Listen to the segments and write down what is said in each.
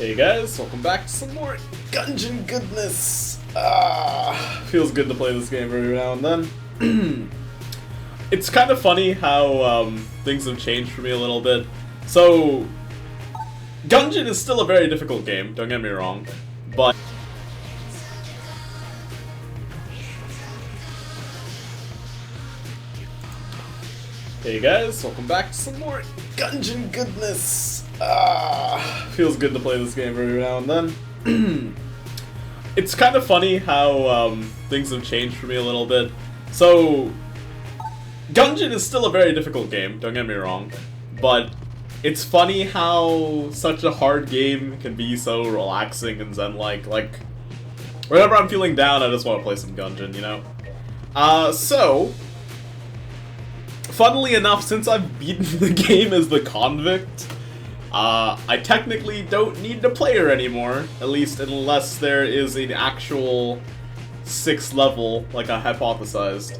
Hey guys, welcome back to some more Gungeon goodness. Feels good to play this game every now and then. It's kind of funny how things have changed for me a little bit. So, Gungeon is still a very difficult game, don't get me wrong, but hey guys, welcome back to some more Gungeon goodness. Feels good to play this game every now and then. It's kind of funny how things have changed for me a little bit. So, Gungeon is still a very difficult game, don't get me wrong, but it's funny how such a hard game can be so relaxing and zen-like. Like, whenever I'm feeling down, I just want to play some Gungeon, you know? So, funnily enough, since I've beaten the game as the convict, I technically don't need to play her anymore, at least unless there is an actual 6th level, like I hypothesized.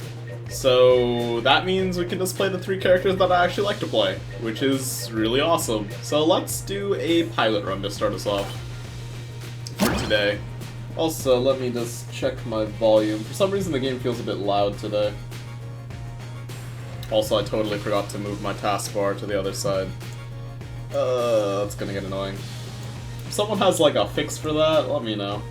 So that means we can just play the 3 characters that I actually like to play, which is really awesome. So let's do a pilot run to start us off for today. Also, let me just check my volume. For some reason the game feels a bit loud today. Also, I totally forgot to move my taskbar to the other side. That's gonna get annoying. If someone has like a fix for that, let me know.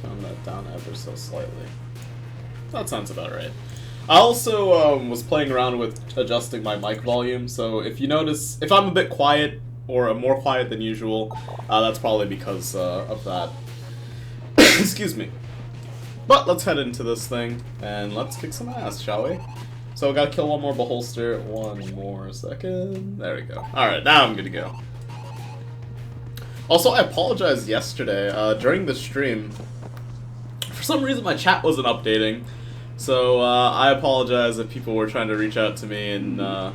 Turn that down ever so slightly. That sounds about right. I also was playing around with adjusting my mic volume, so if you notice, if I'm a bit quiet, or more quiet than usual, that's probably because of that. Excuse me. But let's head into this thing, and let's kick some ass, shall we? So we gotta kill one more beholster. One more second. There we go. Alright, now I'm good to go. Also, I apologized yesterday, during the stream. For some reason my chat wasn't updating, so I apologize if people were trying to reach out to me and I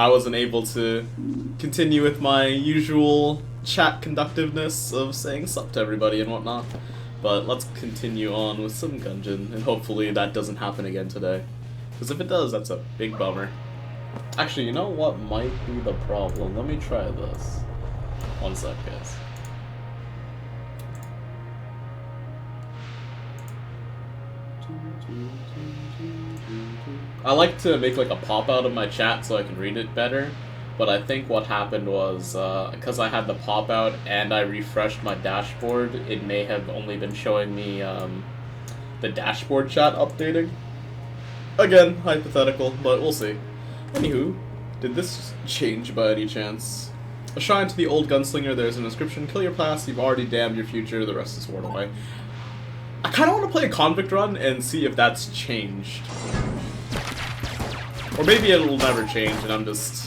wasn't able to continue with my usual chat conductiveness of saying sup to everybody and whatnot. But let's continue on with some Gungeon, and hopefully that doesn't happen again today. Because if it does, that's a big bummer. Actually, you know what might be the problem? Let me try this. One sec, guys. I like to make like a pop out of my chat so I can read it better. But I think what happened was, because I had the pop-out and I refreshed my dashboard, it may have only been showing me the dashboard chat updating. Again, hypothetical, but we'll see. Anywho, did this change by any chance? A shrine to the old gunslinger, there's an inscription, kill your past, you've already damned your future, the rest is worn away. I kind of want to play a convict run and see if that's changed. Or maybe it will never change and I'm just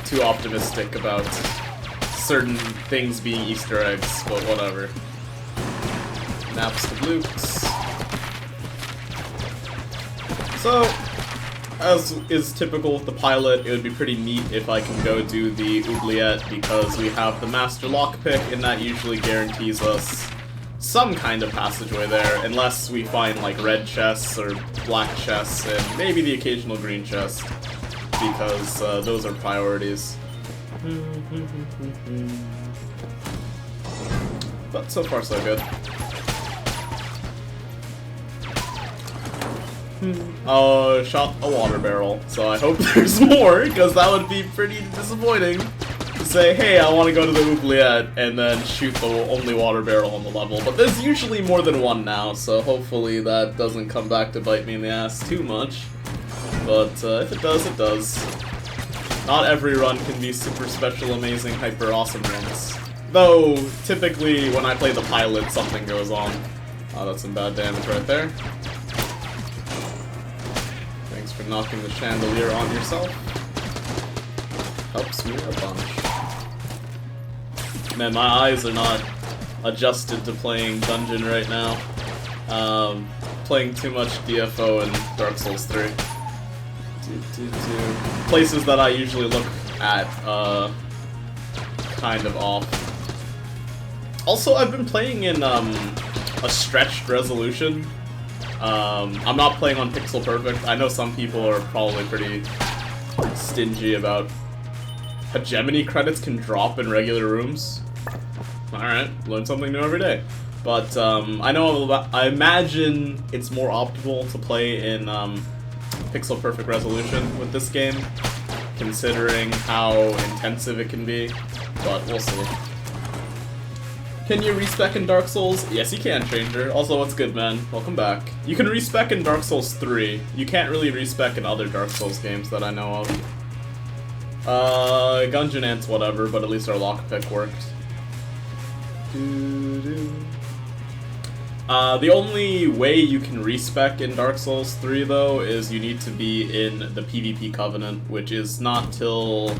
too optimistic about certain things being Easter eggs, but whatever. Naps the Blukes. So, as is typical with the pilot, it would be pretty neat if I can go do the oubliette because we have the master lockpick and that usually guarantees us some kind of passageway there, unless we find like red chests or black chests and maybe the occasional green chest. Because those are priorities. But so far so good. Shot a water barrel, so I hope there's more, because that would be pretty disappointing. To say, hey, I want to go to the oubliette, and then shoot the only water barrel on the level. But there's usually more than one now, so hopefully that doesn't come back to bite me in the ass too much. But if it does, it does. Not every run can be super special, amazing, hyper awesome runs. Though, typically, when I play the pilot, something goes on. Oh, that's some bad damage right there. Thanks for knocking the chandelier on yourself. Helps me a bunch. Man, my eyes are not adjusted to playing Gungeon right now. Playing too much DFO and Dark Souls 3. Places that I usually look at, kind of off. Also, I've been playing in, a stretched resolution, I'm not playing on Pixel Perfect. I know some people are probably pretty stingy about hegemony credits can drop in regular rooms. Alright, learn something new every day. But I imagine it's more optimal to play in Pixel Perfect resolution with this game, considering how intensive it can be, but we'll see. Can you respec in Dark Souls? Yes, you can, Stranger. Also, what's good, man? Welcome back. You can respec in Dark Souls 3. You can't really respec in other Dark Souls games that I know of. Gungeon Ants, whatever, but at least our lockpick worked. The only way you can respec in Dark Souls 3, though, is you need to be in the PvP Covenant, which is not till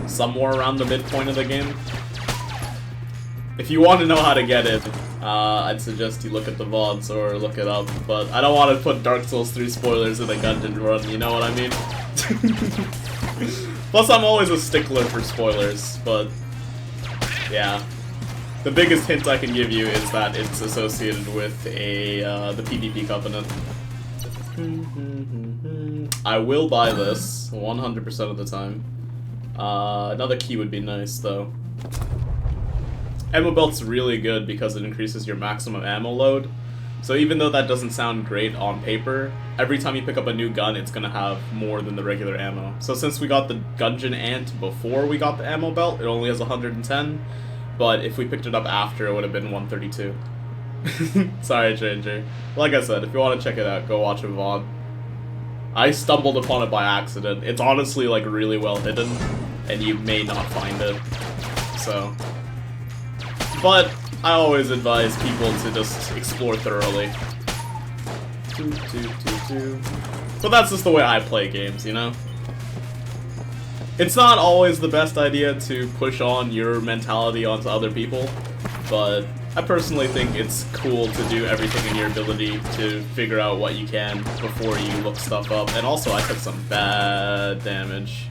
somewhere around the midpoint of the game. If you want to know how to get it, I'd suggest you look at the VODs or look it up, but I don't want to put Dark Souls 3 spoilers in a Gungeon run, you know what I mean? Plus, I'm always a stickler for spoilers, but yeah. The biggest hint I can give you is that it's associated with the PvP Covenant. I will buy this 100% of the time. Another key would be nice, though. Ammo belt's really good because it increases your maximum ammo load. So even though that doesn't sound great on paper, every time you pick up a new gun, it's gonna have more than the regular ammo. So since we got the Gungeon Ant before we got the ammo belt, it only has 110. But if we picked it up after, it would have been 132. Sorry, Stranger. Like I said, if you want to check it out, go watch a VOD. I stumbled upon it by accident. It's honestly, like, really well hidden, and you may not find it. So... But I always advise people to just explore thoroughly. But that's just the way I play games, you know? It's not always the best idea to push on your mentality onto other people, but I personally think it's cool to do everything in your ability to figure out what you can before you look stuff up. And also, I took some bad damage.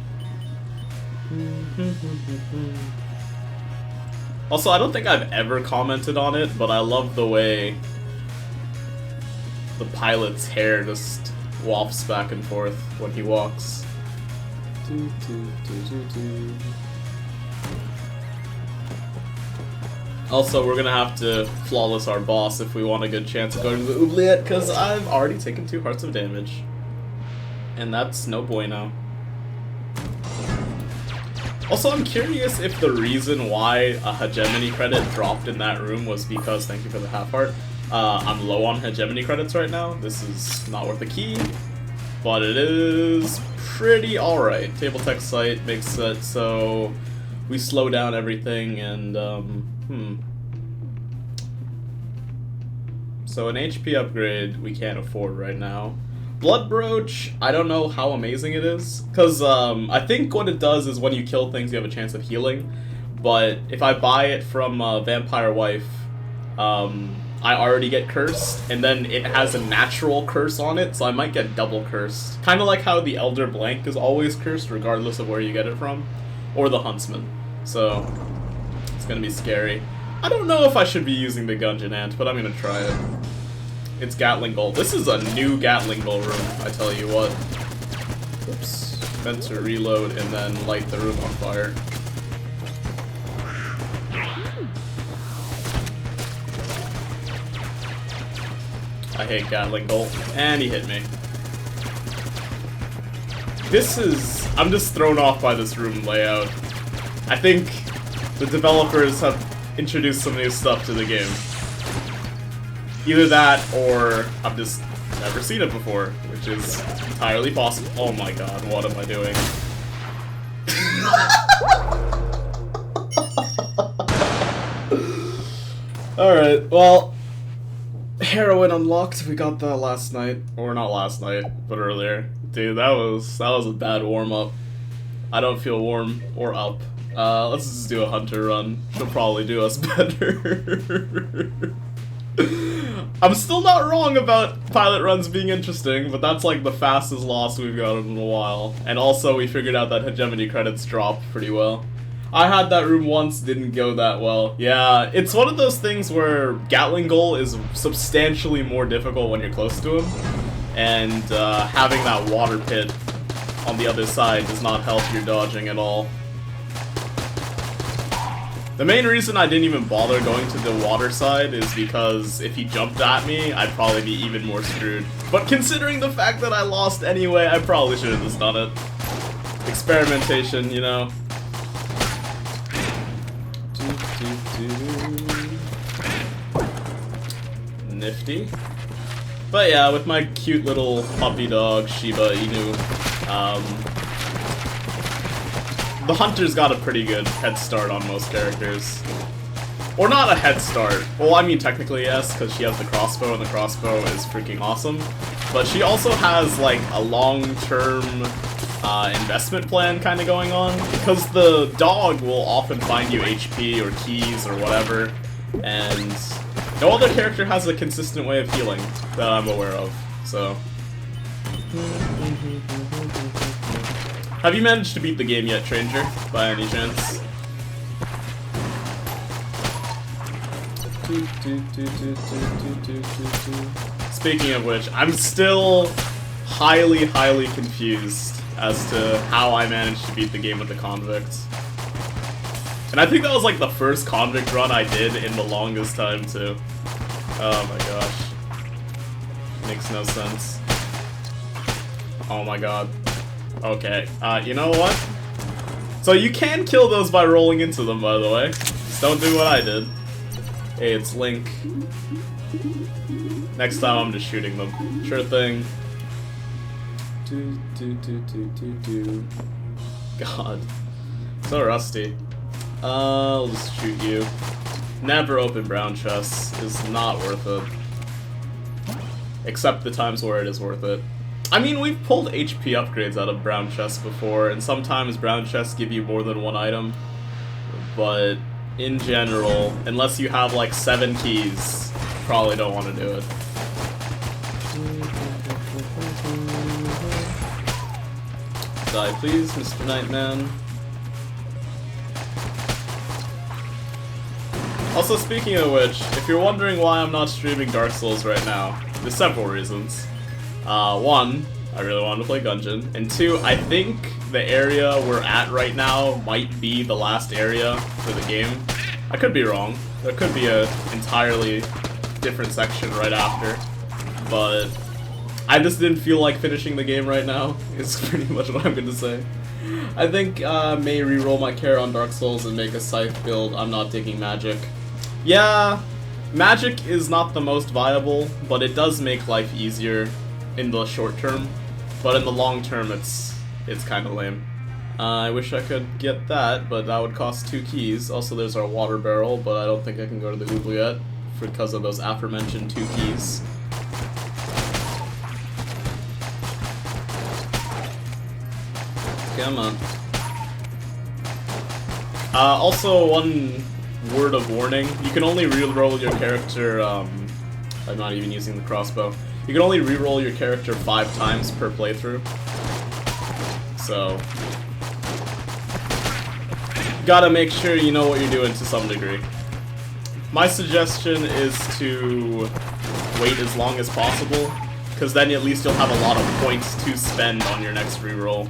Also, I don't think I've ever commented on it, but I love the way the pilot's hair just wafts back and forth when he walks. Also, we're gonna have to flawless our boss if we want a good chance of going to the oubliette, because I've already taken 2 hearts of damage. And that's no bueno. Also, I'm curious if the reason why a hegemony credit dropped in that room was because, thank you for the half heart, I'm low on hegemony credits right now. This is not worth a key, but it is pretty alright. Table text site makes it so we slow down everything and, So an HP upgrade we can't afford right now. Blood Brooch, I don't know how amazing it is, because I think what it does is when you kill things you have a chance of healing, but if I buy it from Vampire Wife, I already get cursed, and then it has a natural curse on it, so I might get double cursed. Kind of like how the Elder Blank is always cursed regardless of where you get it from, or the Huntsman, so it's gonna be scary. I don't know if I should be using the Gungeon Ant, but I'm gonna try it. It's Gatling Bolt. This is a new Gatling Bolt room, I tell you what. Oops. Meant to reload and then light the room on fire. I hate Gatling Bolt. And he hit me. This is... I'm just thrown off by this room layout. I think the developers have introduced some new stuff to the game. Either that, or I've just never seen it before, which is entirely possible. Oh my god, what am I doing? Alright, well, heroin unlocked. We got that last night. Or not last night, but earlier. Dude, that was a bad warm-up. I don't feel warm or up. Let's just do a hunter run. She'll probably do us better. I'm still not wrong about pilot runs being interesting, but that's like the fastest loss we've gotten in a while. And also we figured out that hegemony credits drop pretty well. I had that room once, didn't go that well. Yeah, it's one of those things where Gatling Goal is substantially more difficult when you're close to him, and having that water pit on the other side does not help your dodging at all. The main reason I didn't even bother going to the water side is because if he jumped at me, I'd probably be even more screwed. But considering the fact that I lost anyway, I probably should have just done it. Experimentation, you know. Nifty. But yeah, with my cute little puppy dog, Shiba Inu, the Hunter's got a pretty good head start on most characters. Or not a head start. Well, I mean technically yes, because she has the crossbow, and the crossbow is freaking awesome. But she also has like a long-term investment plan kind of going on, because the dog will often find you HP or keys or whatever, and no other character has a consistent way of healing that I'm aware of, so. Have you managed to beat the game yet, Stranger, by any chance? Speaking of which, I'm still highly confused as to how I managed to beat the game with the convict. And I think that was like the first convict run I did in the longest time too. Oh my gosh. Makes no sense. Oh my god. Okay, you know what? So you can kill those by rolling into them, by the way. Just don't do what I did. Hey, it's Link. Next time I'm just shooting them. Sure thing. God. So rusty. I'll just shoot you. Never open brown chests is not worth it. Except the times where it is worth it. I mean, we've pulled HP upgrades out of brown chests before, and sometimes brown chests give you more than one item. But in general, unless you have like 7 keys, you probably don't want to do it. Die please, Mr. Nightman. Also, speaking of which, if you're wondering why I'm not streaming Dark Souls right now, there's several reasons. One, I really wanted to play Gungeon, and two, I think the area we're at right now might be the last area for the game. I could be wrong. There could be an entirely different section right after, but I just didn't feel like finishing the game right now, is pretty much what I'm going to say. I think may reroll my care on Dark Souls and make a scythe build. I'm not taking magic. Yeah, magic is not the most viable, but it does make life easier in the short term, but in the long term it's kind of lame. I wish I could get that, but that would cost 2 keys. Also there's our water barrel, but I don't think I can go to the oubliette because of those aforementioned 2 keys. Come on. Also, one word of warning, you can only reroll your character, I'm not even using the crossbow. You can only reroll your character 5 times per playthrough. So, gotta make sure you know what you're doing to some degree. My suggestion is to wait as long as possible, because then at least you'll have a lot of points to spend on your next reroll.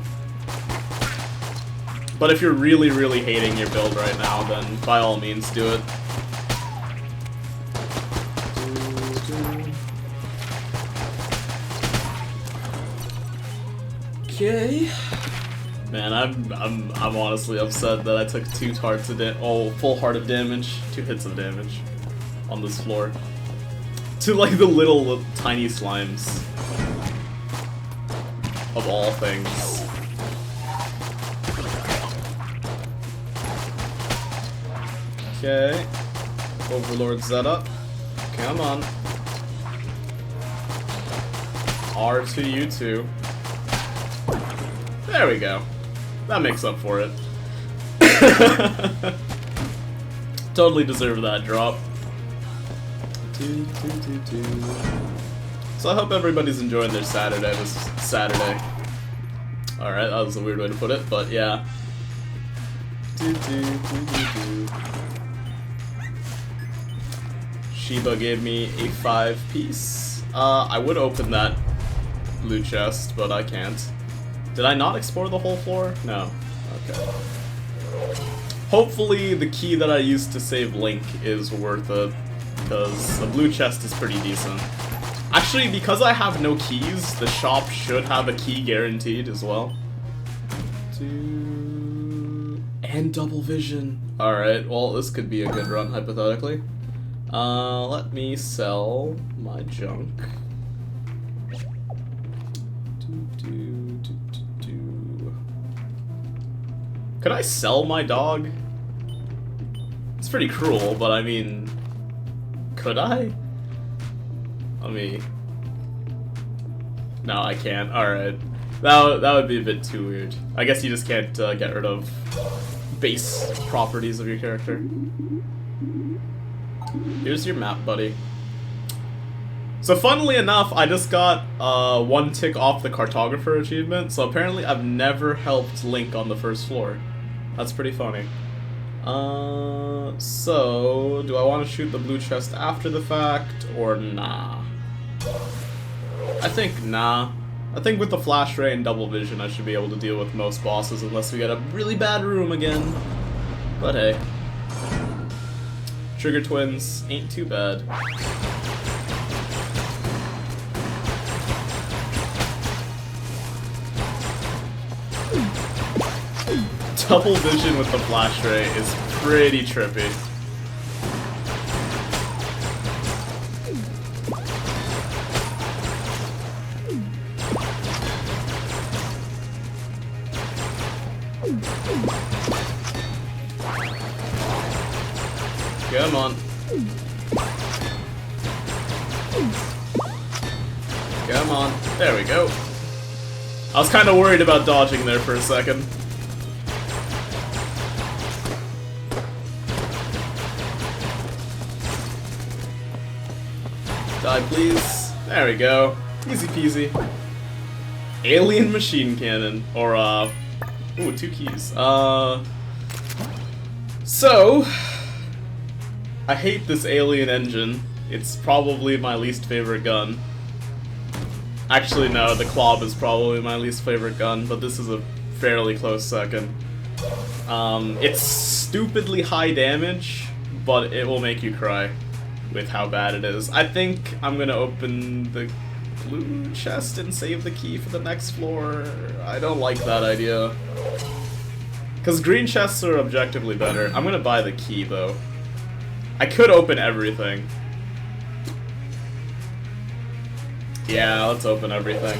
But if you're really hating your build right now, then by all means do it. Okay. Man, I'm honestly upset that I took 2 hearts of full heart of damage, 2 hits of damage on this floor. To like the little tiny slimes. Of all things. Okay. Overlord Zeta. Come on. R to you two. There we go. That makes up for it. Totally deserve that drop. So I hope everybody's enjoying their Saturday this Saturday. Alright, that was a weird way to put it, but yeah. Shiba gave me a 5-piece. I would open that blue chest, but I can't. Did I not explore the whole floor? No. Okay. Hopefully the key that I used to save Link is worth it, because the blue chest is pretty decent. Actually, because I have no keys, the shop should have a key guaranteed as well. And double vision. Alright, well, this could be a good run, hypothetically. Let me sell my junk. Could I sell my dog? It's pretty cruel, but I mean... Could I? Let me... No, I can't. Alright. That would be a bit too weird. I guess you just can't get rid of base properties of your character. Here's your map, buddy. So funnily enough, I just got 1 tick off the cartographer achievement, so apparently I've never helped Link on the first floor. That's pretty funny. So, do I want to shoot the blue chest after the fact, or nah? I think nah. I think with the flash ray and double vision I should be able to deal with most bosses unless we get a really bad room again. But hey. Trigger twins ain't too bad. Double vision with the flash ray is pretty trippy. Come on. Come on. There we go. I was kind of worried about dodging there for a second. Die, please. There we go. Easy peasy. Alien machine cannon. Or, ooh, 2 keys. So... I hate this alien engine. It's probably my least favorite gun. Actually, no, the Clob is probably my least favorite gun, but this is a fairly close second. It's stupidly high damage, but it will make you cry with how bad it is. I think I'm gonna open the blue chest and save the key for the next floor. I don't like that idea. Because green chests are objectively better. I'm gonna buy the key, though. I could open everything. Yeah, let's open everything.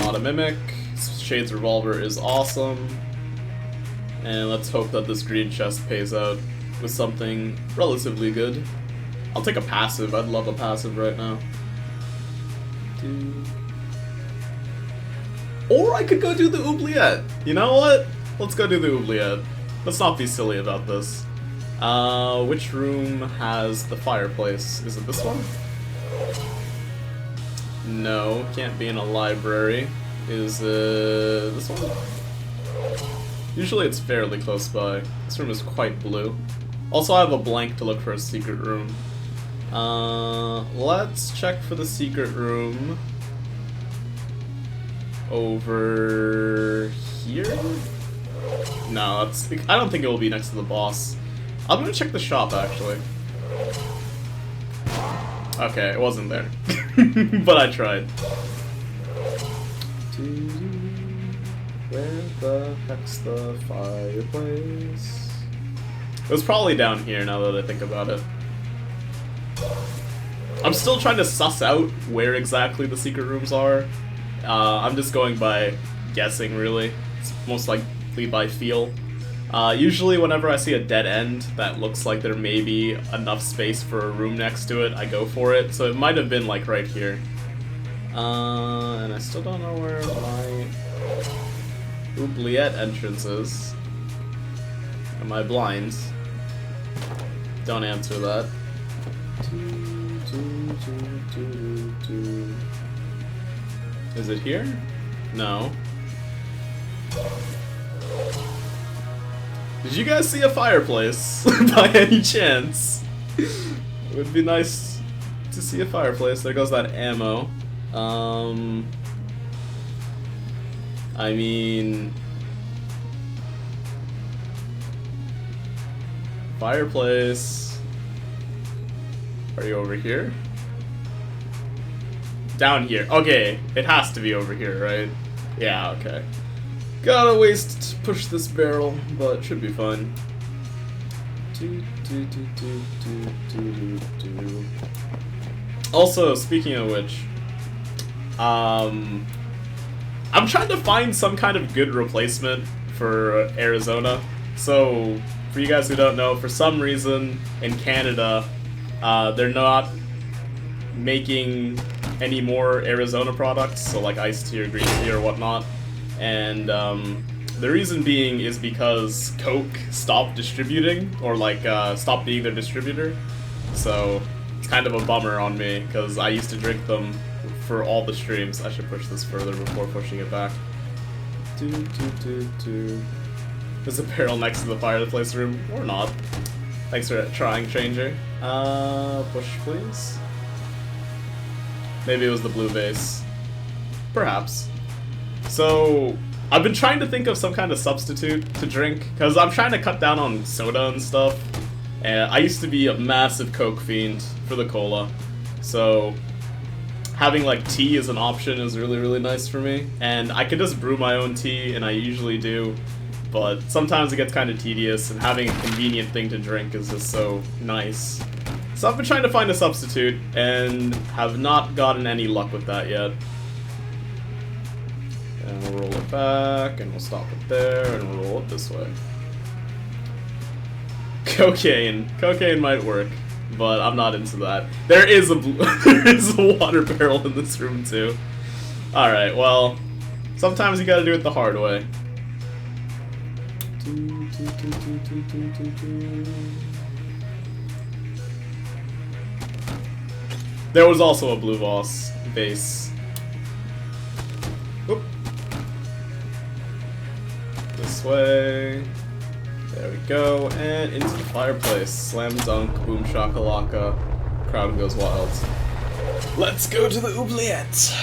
Not a mimic. Shade's revolver is awesome. And let's hope that this green chest pays out with something relatively good. I'll take a passive. I'd love a passive right now. Or I could go do the oubliette. You know what? Let's go do the oubliette. Let's not be silly about this. Which room has the fireplace? Is it this one? No, can't be in a library. Is it this one? Usually it's fairly close by. This room is quite blue. Also, I have a blank to look for a secret room. Let's check for the secret room. Over here? No, I don't think it will be next to the boss. I'm gonna check the shop, actually. Okay, it wasn't there. But I tried. Where the heck's the fireplace? It was probably down here, now that I think about it. I'm still trying to suss out where exactly the secret rooms are. I'm just going by guessing, really. It's most likely by feel. Usually whenever I see a dead end that looks like there may be enough space for a room next to it, I go for it. So it might have been like right here. And I still don't know where my oubliette entrance is. Am I blind? Don't answer that. Is it here? No. Did you guys see a fireplace by any chance? It would be nice to see a fireplace. There goes that ammo. I mean, fireplace. Are you over here? Down here. Okay, it has to be over here, right? Yeah, okay. Gotta push this barrel, but it should be fine. Also, speaking of which, I'm trying to find some kind of good replacement for Arizona. So, for you guys who don't know, for some reason in Canada, they're not making any more Arizona products, so like iced tea or green tea or whatnot. And the reason being is because Coke stopped distributing, or like stopped being their distributor. So it's kind of a bummer on me, because I used to drink them for all the streams. I should push this further before pushing it back. There's a barrel next to the fireplace room, or not. Thanks for trying, Stranger. Push, please. Maybe it was the blue vase. Perhaps. So, I've been trying to think of some kind of substitute to drink, because I'm trying to cut down on soda and stuff. And I used to be a massive Coke fiend for the cola. So, having like tea as an option is really, really nice for me. And I can just brew my own tea, and I usually do. But sometimes it gets kind of tedious, and having a convenient thing to drink is just so nice. So I've been trying to find a substitute, and have not gotten any luck with that yet. And we'll roll it back, and we'll stop it there, and we'll roll it this way. Cocaine. Cocaine might work, but I'm not into that. There is a there is a water barrel in this room too. Alright, well, sometimes you gotta do it the hard way. There was also a blue vase. Whoop. This way. There we go. And into the fireplace. Slam dunk, boom shakalaka. Crowd goes wild. Let's go to the oubliette.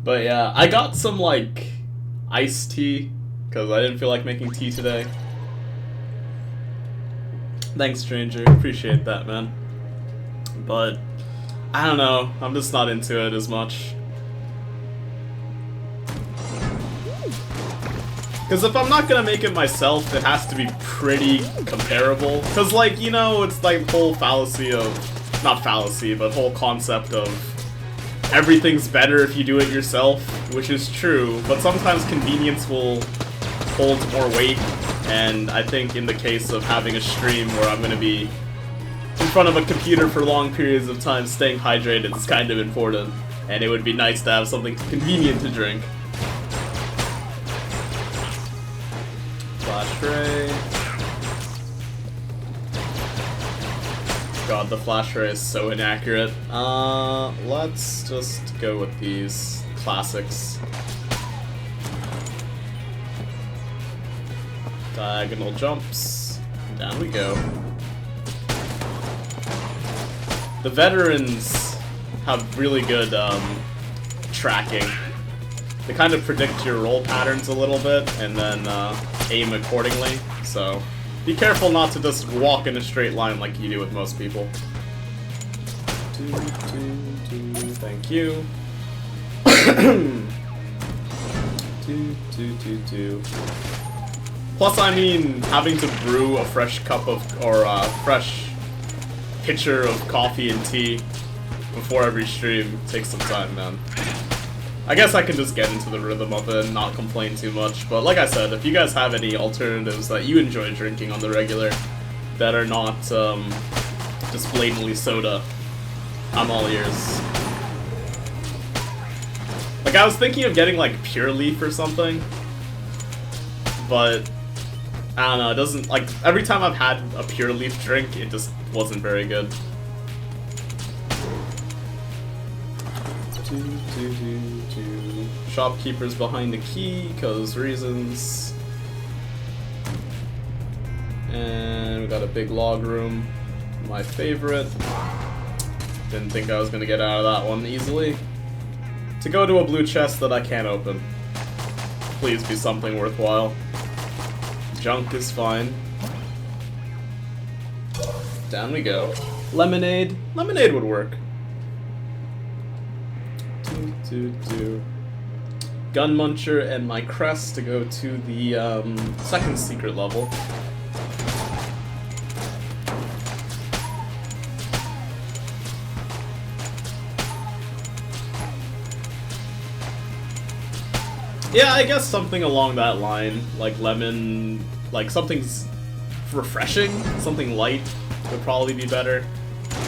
But yeah, I got some like iced tea because I didn't feel like making tea today. Thanks, Stranger. Appreciate that, man. But I don't know. I'm just not into it as much. Because if I'm not gonna make it myself, it has to be pretty comparable. Because, like, you know, it's like the whole fallacy of... Not fallacy, but whole concept of everything's better if you do it yourself, which is true, but sometimes convenience will hold more weight, and I think in the case of having a stream where I'm going to be in front of a computer for long periods of time staying hydrated is kind of important, and it would be nice to have something convenient to drink. Flash ray. God, the flash ray is so inaccurate. Let's just go with these classics. Diagonal jumps. Down we go. The veterans have really good tracking. They kind of predict your roll patterns a little bit and then aim accordingly, so be careful not to just walk in a straight line like you do with most people. Thank you. Plus, I mean, having to brew a fresh cup of, or a fresh pitcher of coffee and tea before every stream takes some time, man. I guess I can just get into the rhythm of it and not complain too much, but like I said, if you guys have any alternatives that you enjoy drinking on the regular that are not just blatantly soda, I'm all ears. Like, I was thinking of getting like Pure Leaf or something, but I don't know, it doesn't, like, every time I've had a Pure Leaf drink, it just wasn't very good. Shopkeeper's behind the key, cause reasons. And we got a big log room, my favorite. Didn't think I was gonna get out of that one easily. To go to a blue chest that I can't open. Please be something worthwhile. Junk is fine. Down we go. Lemonade. Lemonade would work. Gun Muncher and my crest to go to the second secret level. Yeah, I guess something along that line, like lemon, like something's refreshing, something light would probably be better.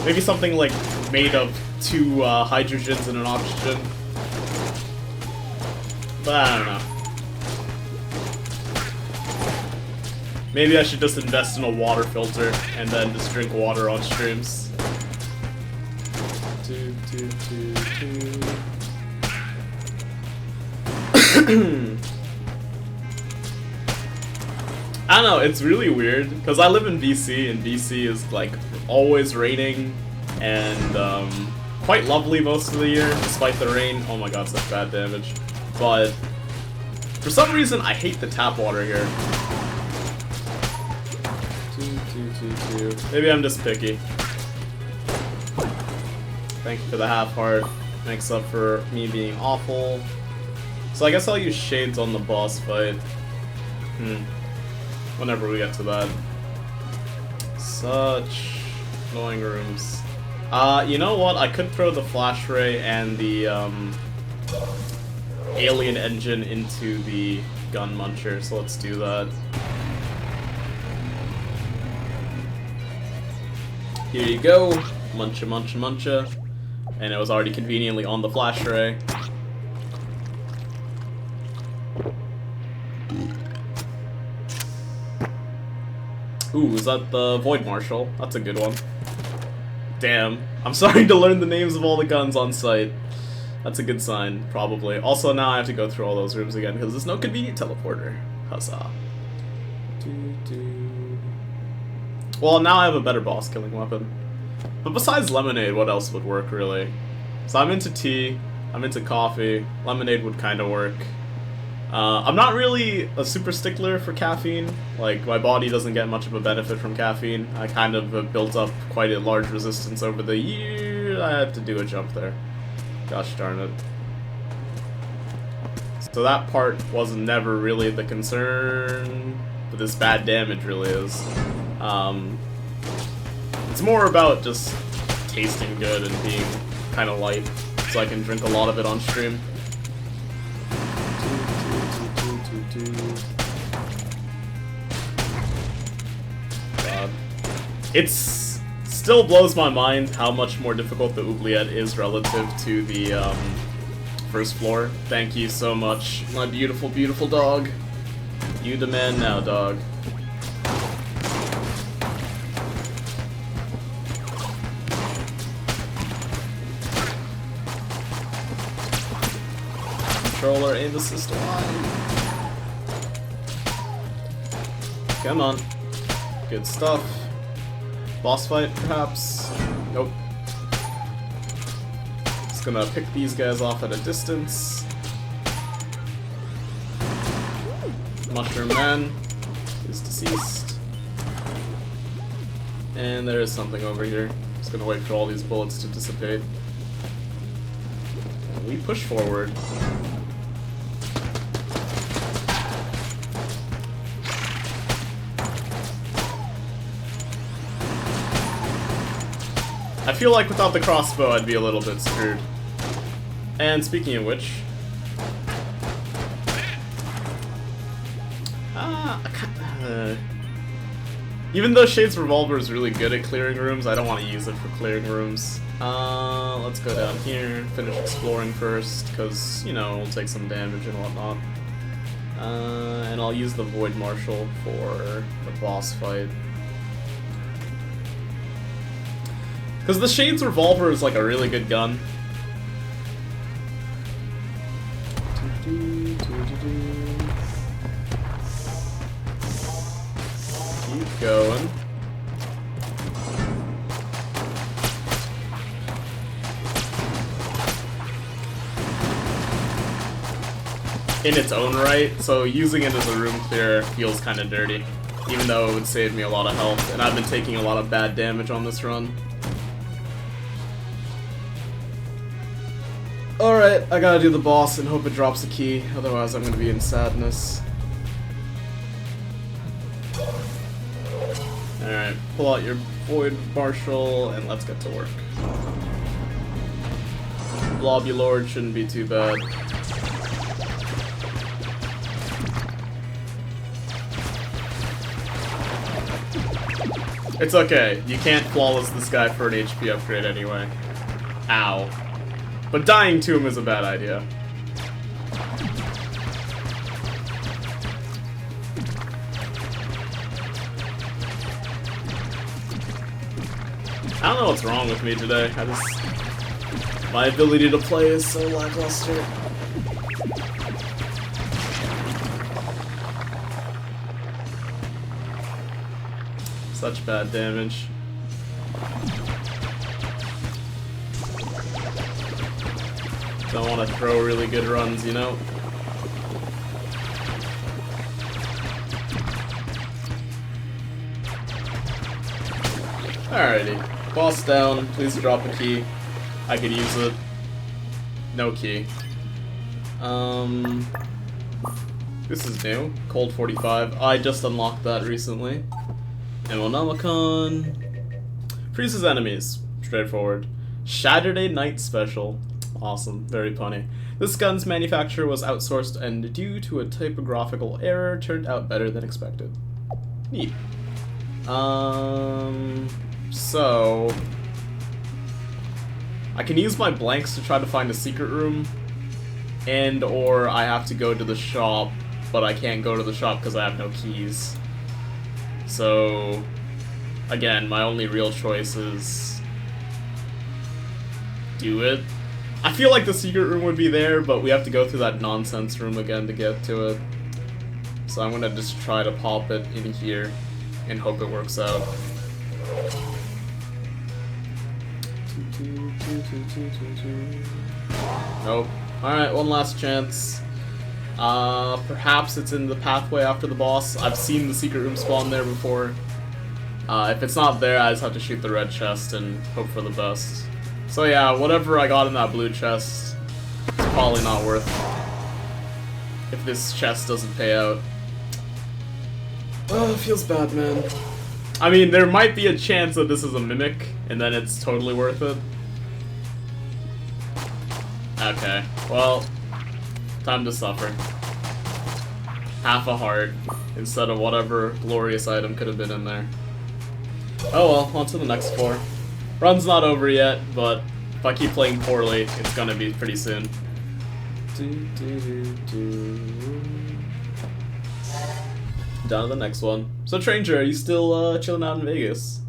Maybe something like made of 2 hydrogens and an oxygen. But I don't know. Maybe I should just invest in a water filter and then just drink water on streams. I don't know, it's really weird, because I live in BC, and BC is, like, always raining, and, quite lovely most of the year, despite the rain. Oh my god, such bad damage. But, for some reason, I hate the tap water here. Maybe I'm just picky. Thank you for the half heart. Makes up for me being awful. So I guess I'll use shades on the boss fight. Whenever we get to that. Such annoying rooms. You know what? I could throw the flash ray and the alien engine into the gun muncher, so let's do that. Here you go. Muncha, muncha, muncha. And it was already conveniently on the flash ray. Ooh, is that the Void Marshal? That's a good one. Damn. I'm starting to learn the names of all the guns on site. That's a good sign, probably. Also, now I have to go through all those rooms again, because there's no convenient teleporter. Huzzah. Well, now I have a better boss-killing weapon. But besides lemonade, what else would work, really? So I'm into tea, I'm into coffee, lemonade would kind of work. I'm not really a super stickler for caffeine. Like, my body doesn't get much of a benefit from caffeine. I kind of have built up quite a large resistance over the years. I had to do a jump there. Gosh darn it. So that part was never really the concern, but this bad damage really is. It's more about just tasting good and being kind of light, so I can drink a lot of it on stream. God. It's still blows my mind how much more difficult the oubliette is relative to the first floor. Thank you so much, my beautiful, beautiful dog. You the man now, dog. Controller aim assist Y. Come on. Good stuff. Boss fight, perhaps? Nope. Just gonna pick these guys off at a distance. Mushroom Man is deceased. And there is something over here. Just gonna wait for all these bullets to dissipate. And we push forward. I feel like without the crossbow, I'd be a little bit screwed. And speaking of which, even though Shade's revolver is really good at clearing rooms, I don't want to use it for clearing rooms. Let's go down here, finish exploring first, because, you know, we'll take some damage and whatnot. And I'll use the Void Marshal for the boss fight. Because the Shade's revolver is like a really good gun. Keep going. In its own right, so using it as a room clear feels kind of dirty, even though it would save me a lot of health, and I've been taking a lot of bad damage on this run. Alright, I gotta do the boss and hope it drops a key, otherwise I'm gonna be in sadness. Alright, pull out your Void Marshal and let's get to work. Blobulord shouldn't be too bad. It's okay, you can't flawless this guy for an HP upgrade anyway. Ow. But dying to him is a bad idea. I don't know what's wrong with me today. My ability to play is so lackluster. Such bad damage. Don't want to throw really good runs, you know? Alrighty. Boss down. Please drop a key. I could use it. No key. This is new. Cold 45. I just unlocked that recently. Ammonomicon. Freezes enemies. Straightforward. Saturday Night Special. Awesome. Very punny. This gun's manufacturer was outsourced and due to a typographical error turned out better than expected. Neat. So I can use my blanks to try to find a secret room, and or I have to go to the shop, but I can't go to the shop because I have no keys. So again, my only real choice is do it. I feel like the secret room would be there, but we have to go through that nonsense room again to get to it. So I'm gonna just try to pop it in here and hope it works out. Nope. Alright, one last chance. Perhaps it's in the pathway after the boss. I've seen the secret room spawn there before. If it's not there, I just have to shoot the red chest and hope for the best. So yeah, whatever I got in that blue chest, it's probably not worth if this chest doesn't pay out. Oh, it feels bad, man. I mean, there might be a chance that this is a mimic, and then it's totally worth it. Okay, well, time to suffer. Half a heart, instead of whatever glorious item could have been in there. Oh well, on to the next floor. Run's not over yet, but if I keep playing poorly, it's gonna be pretty soon. Down to the next one. So, Stranger, are you still chilling out in Vegas?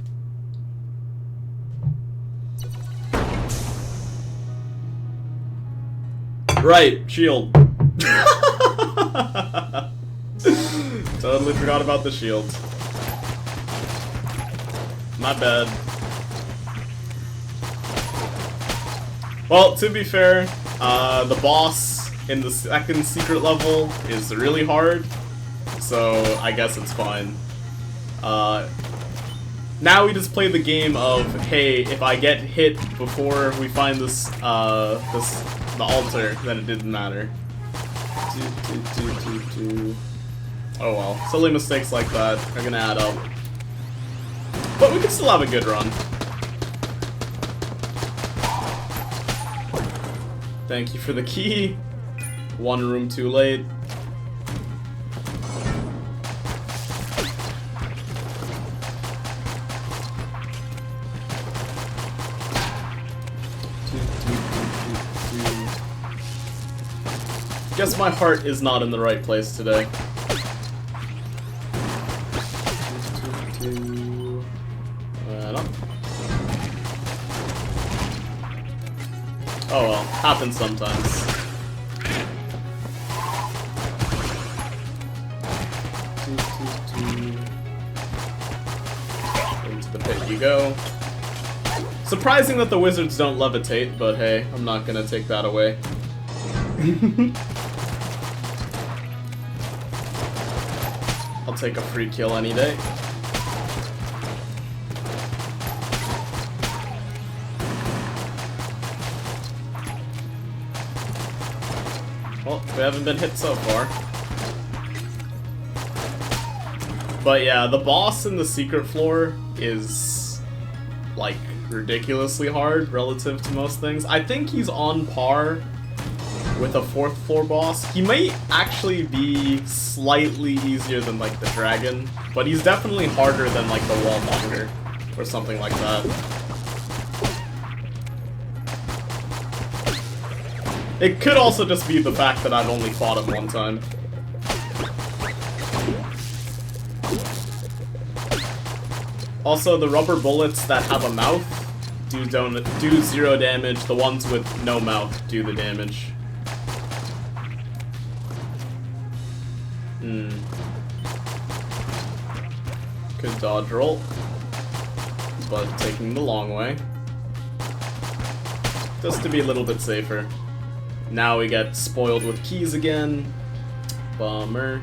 Right, shield. Totally forgot about the shield. My bad. Well, to be fair, the boss in the second secret level is really hard, so I guess it's fine. Now we just play the game of, hey, if I get hit before we find this, the altar, then it didn't matter. Oh well, silly mistakes like that are gonna add up. But we can still have a good run. Thank you for the key. One room too late. Guess my heart is not in the right place today. Oh well, happens sometimes. There you go. Surprising that the wizards don't levitate, but hey, I'm not gonna take that away. I'll take a free kill any day. Well, we haven't been hit so far. But yeah, the boss in the secret floor is, like, ridiculously hard relative to most things. I think he's on par with a 4th floor boss. He might actually be slightly easier than, like, the dragon, but he's definitely harder than, like, the wallmonger or something like that. It could also just be the fact that I've only fought him one time. Also, the rubber bullets that have a mouth do 0 damage. The ones with no mouth do the damage. Could dodge roll, but taking the long way. Just to be a little bit safer. Now we get spoiled with keys again. Bummer.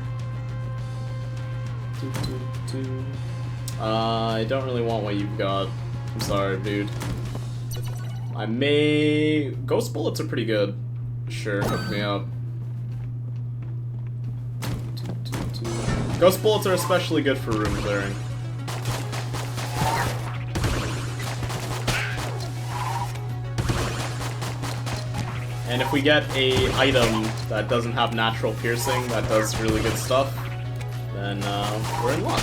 I don't really want what you've got. I'm sorry, dude. I may... Ghost bullets are pretty good. Sure, hook me up. Ghost bullets are especially good for room clearing. And if we get a item that doesn't have natural piercing, that does really good stuff, then we're in luck.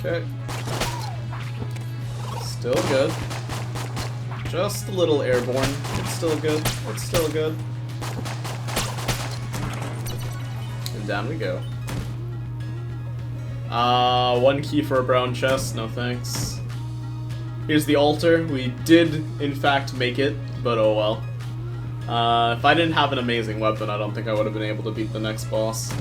Okay. Still good. Just a little airborne. It's still good. It's still good. And down we go. 1 key for a brown chest, no thanks. Here's the altar. We did, in fact, make it, but oh well. If I didn't have an amazing weapon, I don't think I would have been able to beat the next boss.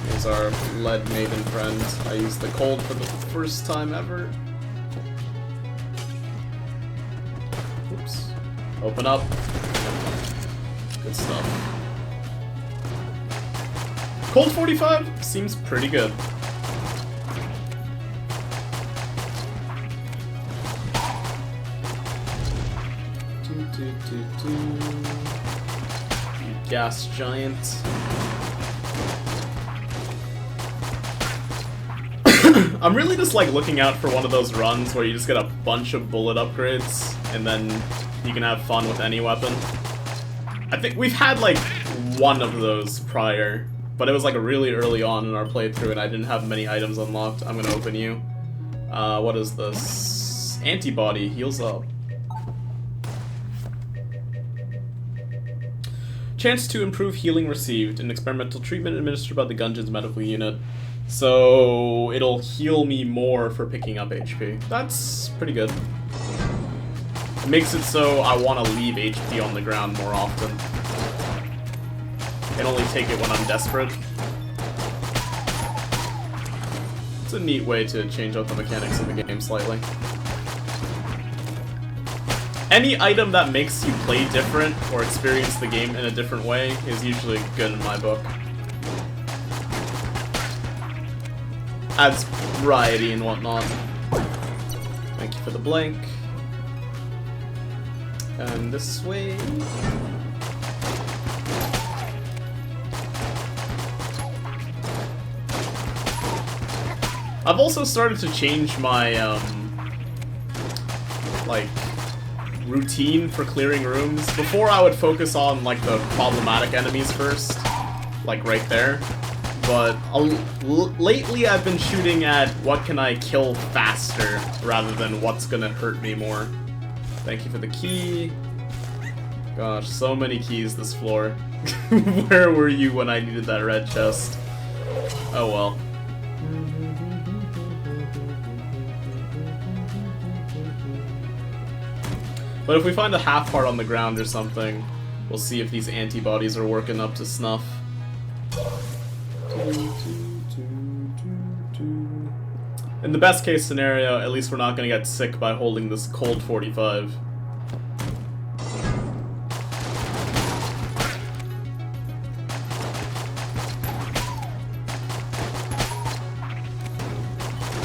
Here's our lead maiden friend. I used the cold for the first time ever. Oops. Open up. Good stuff. Cold 45 seems pretty good. Gas giant. I'm really just like looking out for one of those runs where you just get a bunch of bullet upgrades and then you can have fun with any weapon. I think we've had like one of those prior. But it was like really early on in our playthrough and I didn't have many items unlocked. I'm gonna open you. What is this? Antibody, heals up. Chance to improve healing received. An experimental treatment administered by the Gungeon's medical unit. So it'll heal me more for picking up HP. That's pretty good. It makes it so I want to leave HP on the ground more often. And only take it when I'm desperate. It's a neat way to change up the mechanics of the game slightly. Any item that makes you play different or experience the game in a different way is usually good in my book. Adds variety and whatnot. Thank you for the blank. And this way... I've also started to change my, like, routine for clearing rooms. Before I would focus on, like, the problematic enemies first, like right there. But lately I've been shooting at what can I kill faster rather than what's gonna hurt me more. Thank you for the key. Gosh, so many keys this floor. Where were you when I needed that red chest? Oh well. But if we find a half heart on the ground or something, We'll see if these antibodies are working up to snuff. In the best case scenario, at least we're not gonna get sick by holding this cold 45.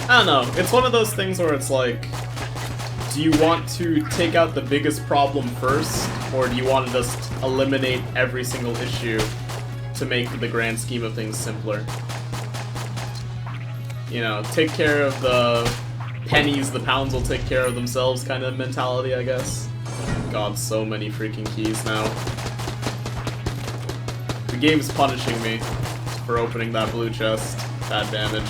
I don't know, it's one of those things where it's like, do you want to take out the biggest problem first, or do you want to just eliminate every single issue to make the grand scheme of things simpler? You know, take care of the pennies, the pounds will take care of themselves kind of mentality, I guess. God, so many freaking keys now. The game's punishing me for opening that blue chest. Bad damage.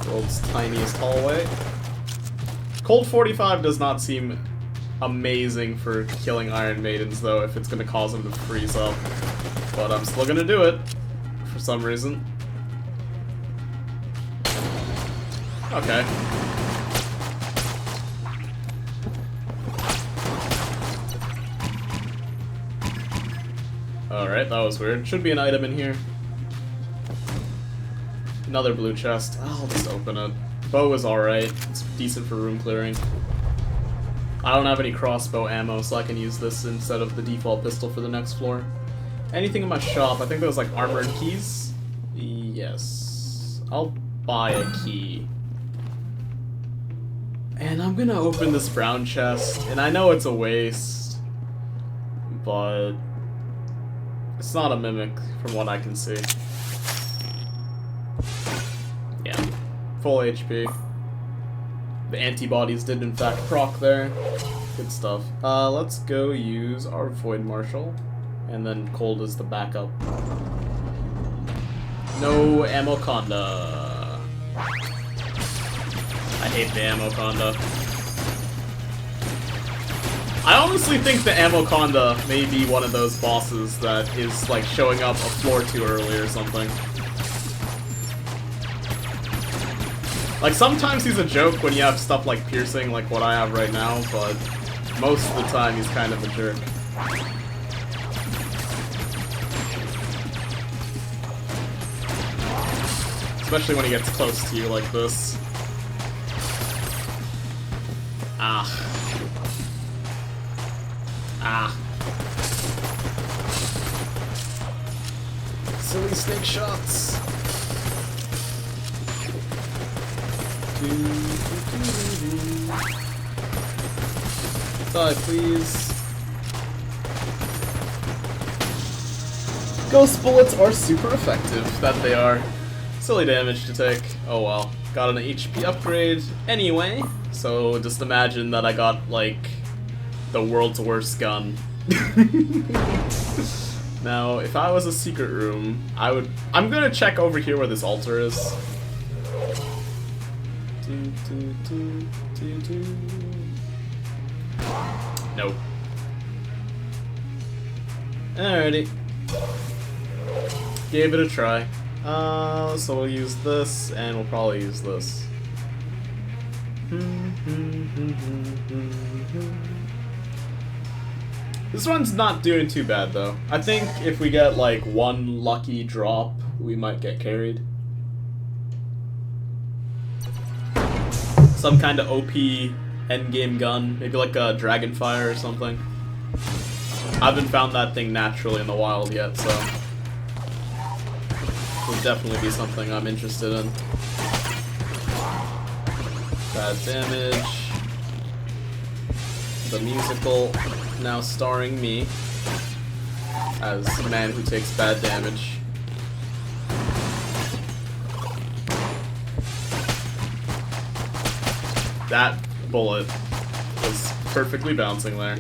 World's tiniest hallway. Cold 45 does not seem amazing for killing Iron Maidens, though, if it's gonna cause them to freeze up. But I'm still gonna do it, for some reason. Okay. Alright, that was weird. Should be an item in here. Another blue chest. I'll just open it. Bow is alright. It's decent for room clearing. I don't have any crossbow ammo, so I can use this instead of the default pistol for the next floor. Anything in my shop? I think there was like armored keys? Yes. I'll buy a key. And I'm gonna open this brown chest, and I know it's a waste, but it's not a mimic from what I can see. Yeah. Full HP. The antibodies did in fact proc there. Good stuff. Let's go use our Void Marshal. And then Cold is the backup. No Ammoconda. I hate the Ammoconda. I honestly think the Ammoconda may be one of those bosses that is like showing up a floor too early or something. Like, sometimes he's a joke when you have stuff like piercing, like what I have right now, but most of the time he's kind of a jerk. Especially when he gets close to you like this. Ah. Ah. Silly snake shots. Die, please. Ghost bullets are super effective. That they are. Silly damage to take. Oh well. Got an HP upgrade anyway. So just imagine that I got, like, the world's worst gun. Now, if I was a secret room, I'm gonna check over here where this altar is. Nope. Alrighty. Gave it a try. So we'll use this, and we'll probably use this. This one's not doing too bad, though. I think if we get, like, one lucky drop, we might get carried. Some kind of OP endgame gun, maybe like a Dragonfire or something. I haven't found that thing naturally in the wild yet, so would definitely be something I'm interested in. Bad damage. The musical now starring me as the man who takes bad damage. That bullet was perfectly bouncing there.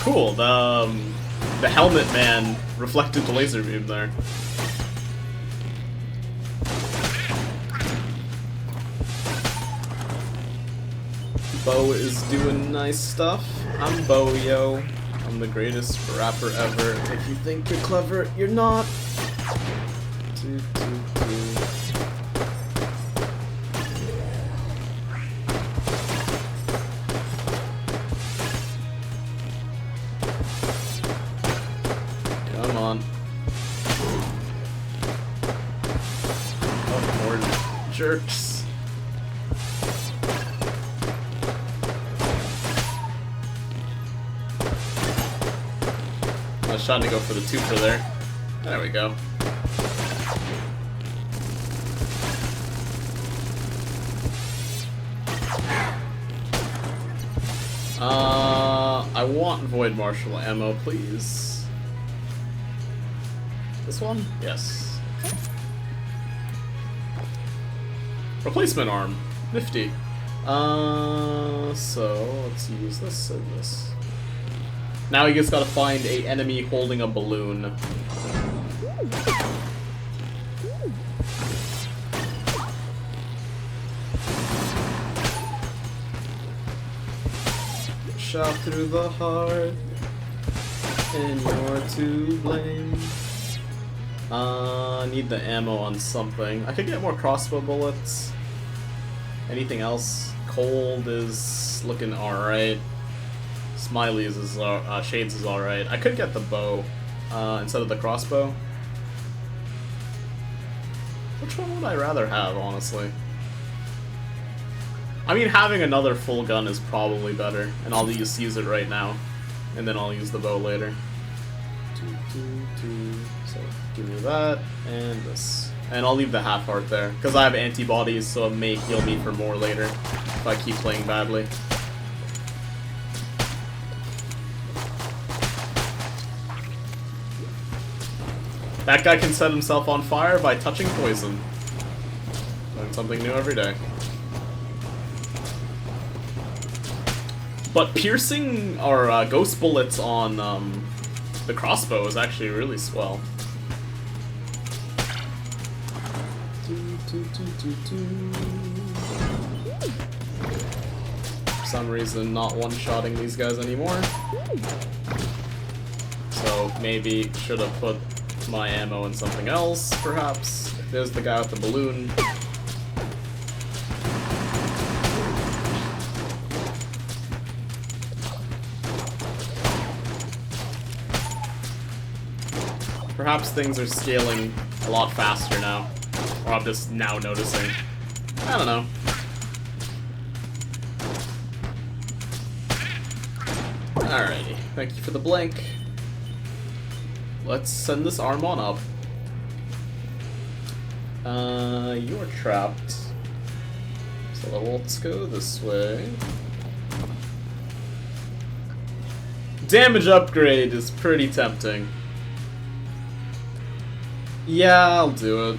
Cool, the helmet man reflected the laser beam there. Bo is doing nice stuff. I'm Bo, yo. I'm the greatest rapper ever. If you think you're clever, you're not. Come on. Oh, more jerks. I was trying to go for the twofer there. There we go. I want Void Marshal ammo, please. This one? Yes. Replacement arm. Nifty. So let's use this and this. Now he just gotta find an enemy holding a balloon. Shot through the heart, and you're to blame. Need the ammo on something. I could get more crossbow bullets. Anything else? Cold is looking alright. Smiley's is Shades is alright. I could get the bow instead of the crossbow. Which one would I rather have, honestly? I mean, having another full gun is probably better, and I'll just use it right now, and then I'll use the bow later. So give me that and this, and I'll leave the half heart there because I have antibodies, so it may heal me for more later if I keep playing badly. That guy can set himself on fire by touching poison. Learn something new every day. But piercing or ghost bullets on the crossbow is actually really swell. For some reason, not one-shotting these guys anymore. So maybe should have put my ammo in something else, perhaps. There's the guy with the balloon. Perhaps things are scaling a lot faster now. Or I'm just now noticing. I don't know. Alrighty. Thank you for the blank. Let's send this arm on up. You're trapped. So let's go this way. Damage upgrade is pretty tempting. Yeah, I'll do it.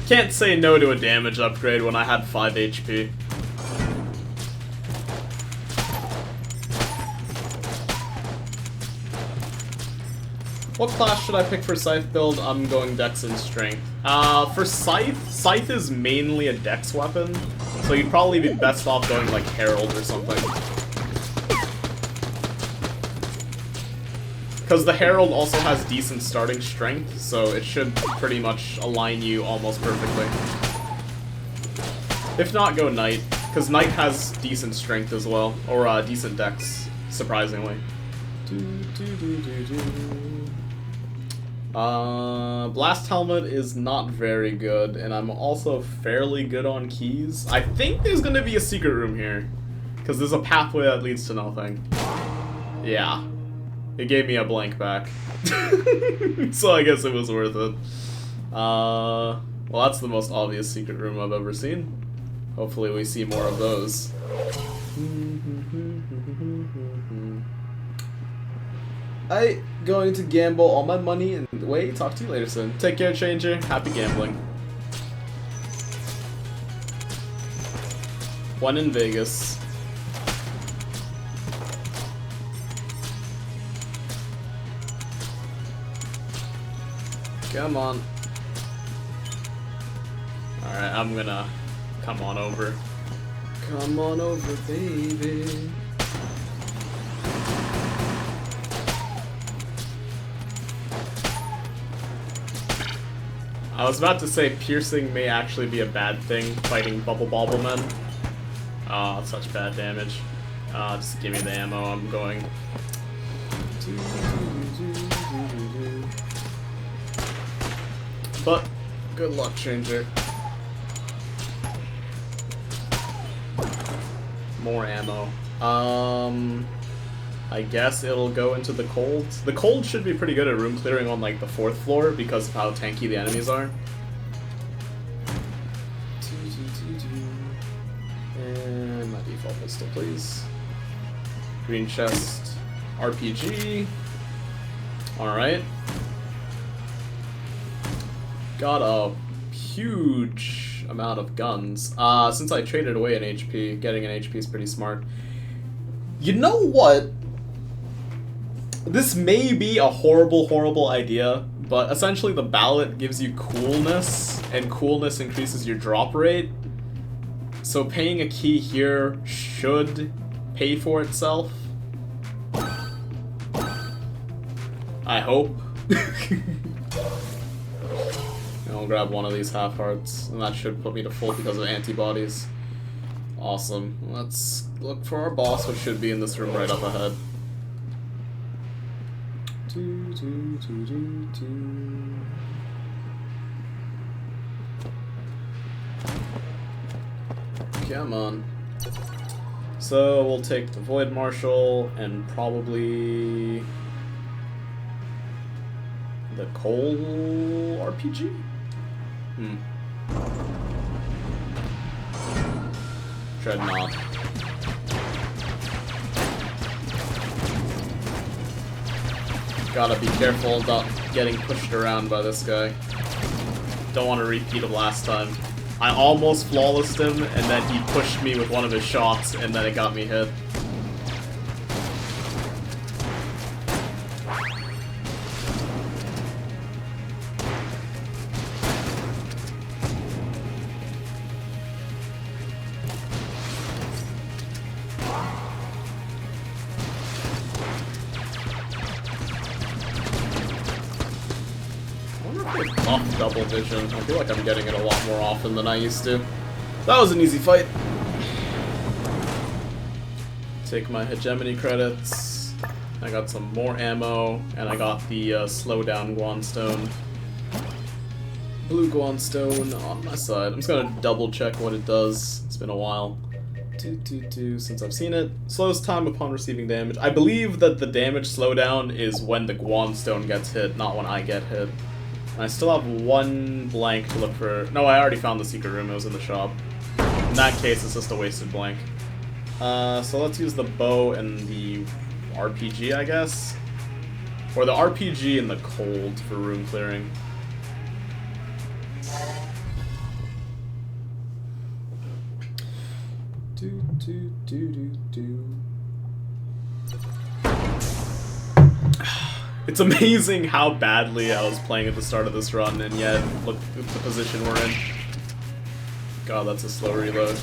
Can't say no to a damage upgrade when I had 5 HP. What class should I pick for Scythe build? I'm going Dex and Strength. For Scythe is mainly a Dex weapon, so you'd probably be best off going like Herald or something. Because the Herald also has decent starting strength, so it should pretty much align you almost perfectly. If not, go Knight, because Knight has decent strength as well, or decent Dex, surprisingly. Blast Helmet is not very good, and I'm also fairly good on keys. I think there's gonna be a secret room here, because there's a pathway that leads to nothing. Yeah. It gave me a blank back. So I guess it was worth it. Well, that's the most obvious secret room I've ever seen. Hopefully we see more of those. I'm going to gamble all my money and wait, talk to you later soon. Take care, Changer. Happy gambling. One in Vegas. Come on. Alright, I'm gonna come on over. Come on over, baby. I was about to say piercing may actually be a bad thing fighting Bubble Bobblemen. Oh, such bad damage. Just give me the ammo, I'm going. But, good luck, Changer. More ammo. I guess it'll go into the cold. The cold should be pretty good at room clearing on like the 4th floor because of how tanky the enemies are. And my default pistol, please. Green chest, RPG. Alright. Got a huge amount of guns. Since I traded away an HP, getting an HP is pretty smart. You know what? This may be a horrible, horrible idea, but essentially the ballot gives you coolness, and coolness increases your drop rate. So paying a key here should pay for itself. I hope. I'll grab one of these half hearts, and that should put me to full because of antibodies. Awesome. Let's look for our boss, which should be in this room right up ahead. Come on. So we'll take the Void Marshal and probably the Coal RPG? Dreadnought. Gotta be careful about getting pushed around by this guy. Don't want to repeat of last time. I almost flawlessed him, and then he pushed me with one of his shots, and then it got me hit. Double vision. I feel like I'm getting it a lot more often than I used to. That was an easy fight. Take my hegemony credits. I got some more ammo, and I got the slowdown Guanstone. Blue Guanstone on my side. I'm just gonna double check what it does. It's been a while. Since I've seen it. Slows time upon receiving damage. I believe that the damage slowdown is when the Guanstone gets hit, not when I get hit. I still have one blank to look for. No, I already found the secret room. It was in the shop. In that case, it's just a wasted blank. So let's use the bow and the RPG, I guess. Or the RPG and the cold for room clearing. It's amazing how badly I was playing at the start of this run, and yet look at the position we're in. God, that's a slow reload.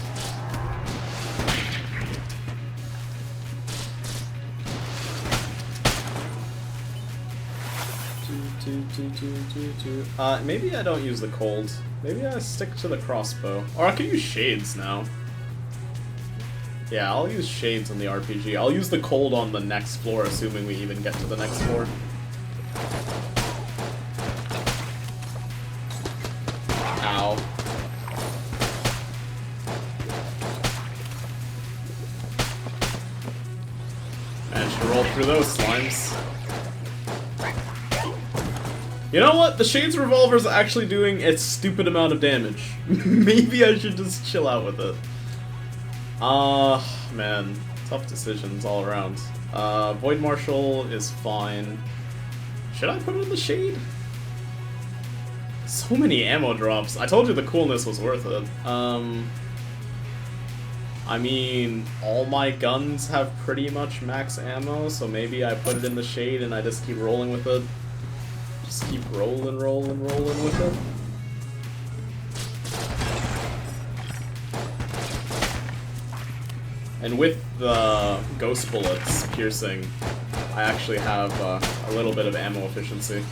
Maybe I don't use the cold. Maybe I stick to the crossbow. Or I could use shades now. Yeah, I'll use shades on the RPG. I'll use the cold on the next floor, assuming we even get to the next floor. Ow. Managed to roll through those slimes. You know what? The Shades Revolver's actually doing its stupid amount of damage. Maybe I should just chill out with it. Man. Tough decisions all around. Void Marshal is fine. Should I put it in the Shade? So many ammo drops. I told you the coolness was worth it. I mean, all my guns have pretty much max ammo, so maybe I put it in the shade and I just keep rolling with it. Just keep rolling with it. And with the ghost bullets piercing, I actually have a little bit of ammo efficiency.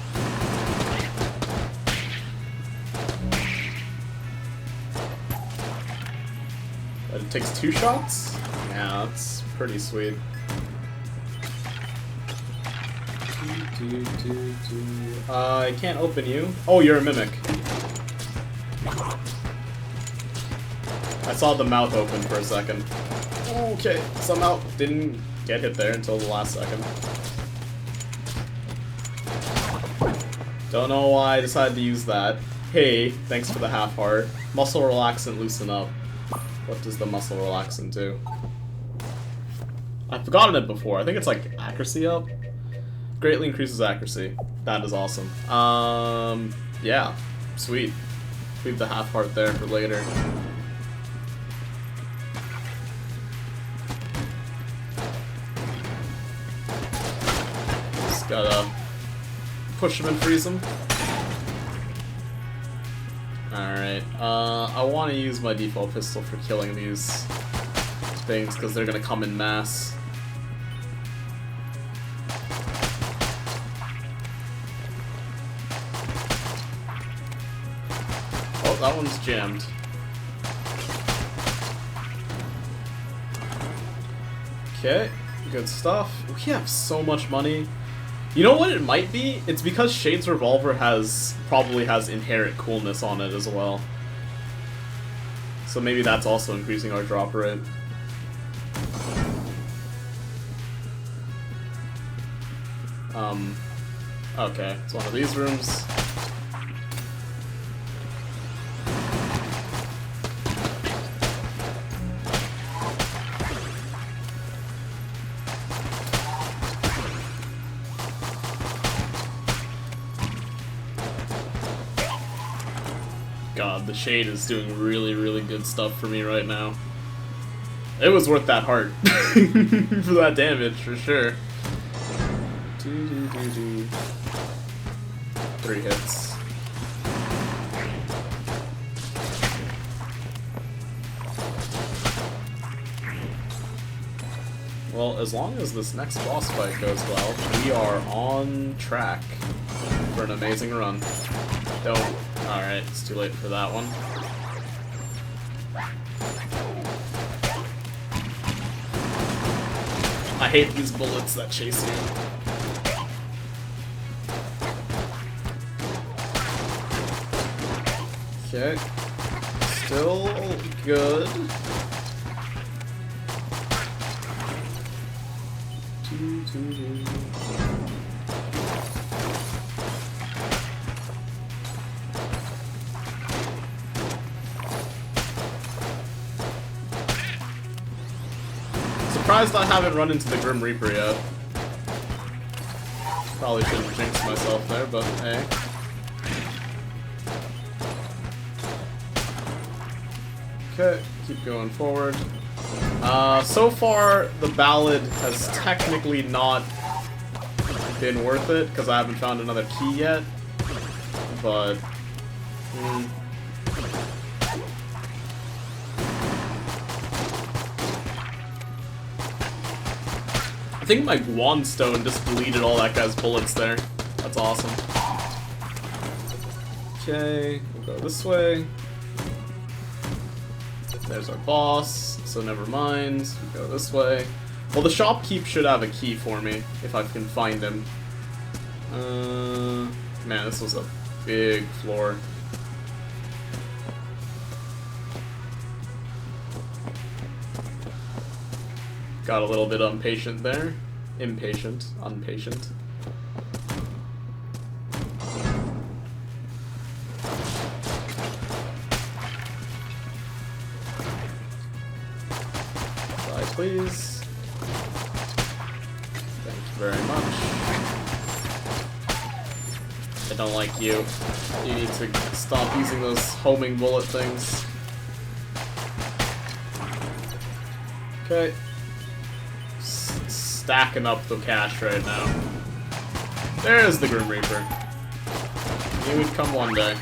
But it takes 2 shots? Yeah, that's pretty sweet. I can't open you. Oh, you're a mimic. I saw the mouth open for a second. Okay, somehow didn't get hit there until the last second. Don't know why I decided to use that. Hey, thanks for the half heart. Muscle relaxant, loosen up. What does the muscle relaxant do? I've forgotten it before. I think it's like accuracy up. Greatly increases accuracy. That is awesome. Yeah, sweet. Leave the half heart there for later. Just gotta push him and freeze him. Alright, I want to use my default pistol for killing these things because they're gonna come in mass. Oh, that one's jammed. Okay, good stuff. We have so much money. You know what it might be? It's because Shade's revolver probably has inherent coolness on it as well. So maybe that's also increasing our drop rate. Okay, it's one of these rooms. God, the Shade is doing really, really good stuff for me right now. It was worth that heart. For that damage, for sure. 3 hits. Well, as long as this next boss fight goes well, we are on track for an amazing run. Don't. Alright, it's too late for that one. I hate these bullets that chase you. Okay. Still good. Surprised I haven't run into the Grim Reaper yet. Probably shouldn't jinx myself there, but hey. Okay, keep going forward. So far, the ballad has technically not been worth it, because I haven't found another key yet. But... I think my Wandstone just deleted all that guy's bullets there. That's awesome. Okay, we'll go this way. There's our boss, so never mind. We'll go this way. Well, the shopkeep should have a key for me, if I can find him. Man, this was a big floor. Got a little bit impatient there. Impatient. Unpatient. Die, please. Thank you very much. I don't like you. You need to stop using those homing bullet things. Okay. Stacking up the cash right now. There's the Grim Reaper. He would come one day.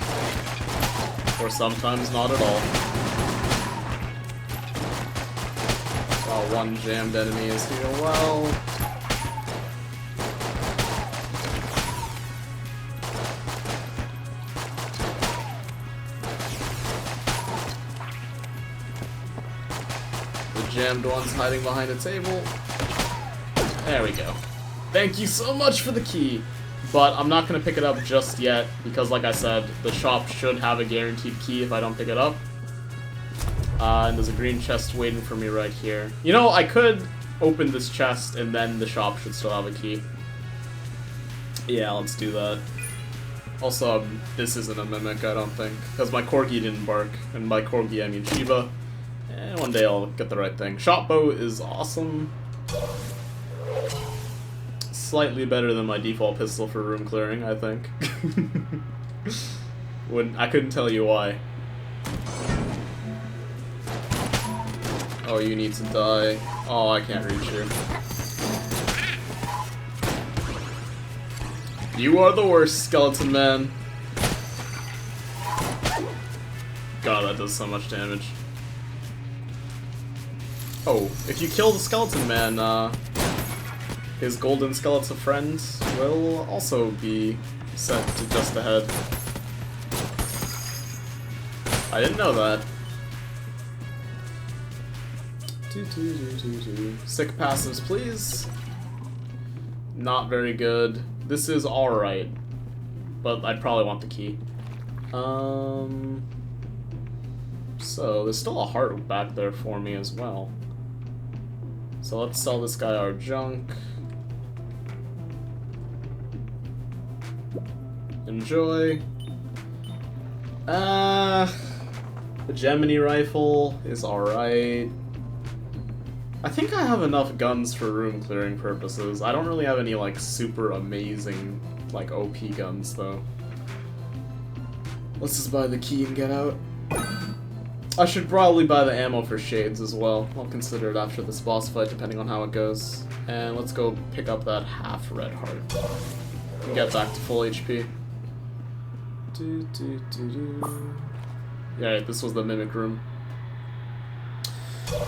Or sometimes not at all. While one jammed enemy is here. Well... the jammed one's hiding behind a table. There we go. Thank you so much for the key! But I'm not going to pick it up just yet, because like I said, the shop should have a guaranteed key if I don't pick it up. And there's a green chest waiting for me right here. You know, I could open this chest and then the shop should still have a key. Yeah, let's do that. Also, this isn't a mimic, I don't think, because my corgi didn't bark. And by corgi, I mean Shiba. And one day I'll get the right thing. Shot bow is awesome. Slightly better than my default pistol for room clearing, I think. I couldn't tell you why. Oh, you need to die. Oh, I can't reach you. You are the worst, Skeleton Man. God, that does so much damage. Oh, if you kill the Skeleton Man, his golden skeleton friend will also be set to just ahead. I didn't know that. Sick passives, please. Not very good. This is alright, but I'd probably want the key. So, there's still a heart back there for me as well. So let's sell this guy our junk. Enjoy. The Gemini rifle is alright. I think I have enough guns for room clearing purposes. I don't really have any like super amazing like OP guns though. Let's just buy the key and get out. I should probably buy the ammo for shades as well. I'll consider it after this boss fight depending on how it goes. And let's go pick up that half red heart. And get back to full HP. Yeah, this was the mimic room.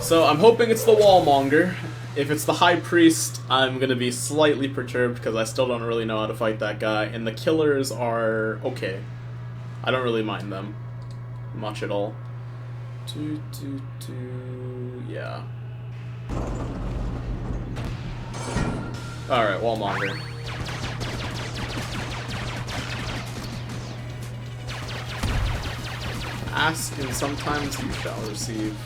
So I'm hoping it's the wallmonger. If it's the high priest, I'm gonna be slightly perturbed because I still don't really know how to fight that guy. And the killers are okay. I don't really mind them much at all. Yeah. Alright, wallmonger. Ask and sometimes you shall receive.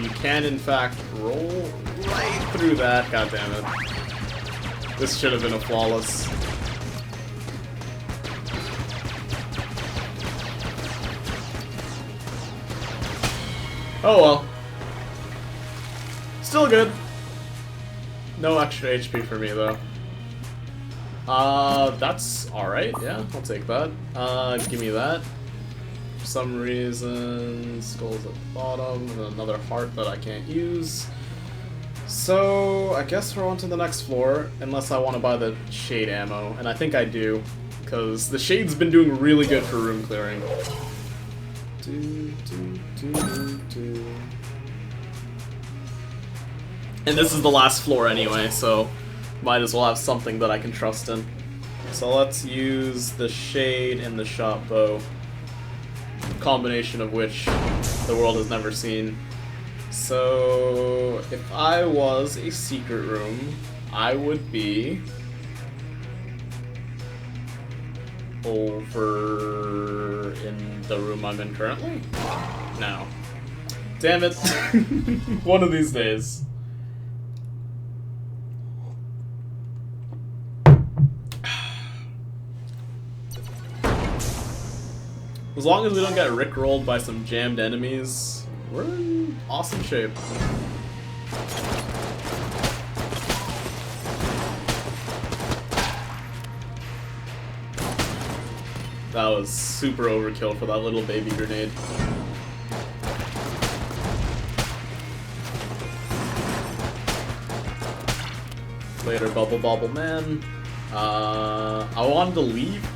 You can in fact roll right through that. God damn it. This should have been a flawless. Oh well. Still good. No extra HP for me though. That's alright, yeah, I'll take that. Give me that. For some reason, skull's at the bottom, and another heart that I can't use. So, I guess we're on to the next floor, unless I want to buy the shade ammo, and I think I do, because the shade's been doing really good for room clearing. And this is the last floor anyway, so might as well have something that I can trust in. So let's use the shade and the shot bow, combination of which the world has never seen. So if I was a secret room, I would be over in the room I'm in currently? No. Damn it. One of these days. As long as we don't get rickrolled by some jammed enemies, we're in awesome shape. That was super overkill for that little baby grenade. Later, Bubble Bobble Man. I wanted to leave.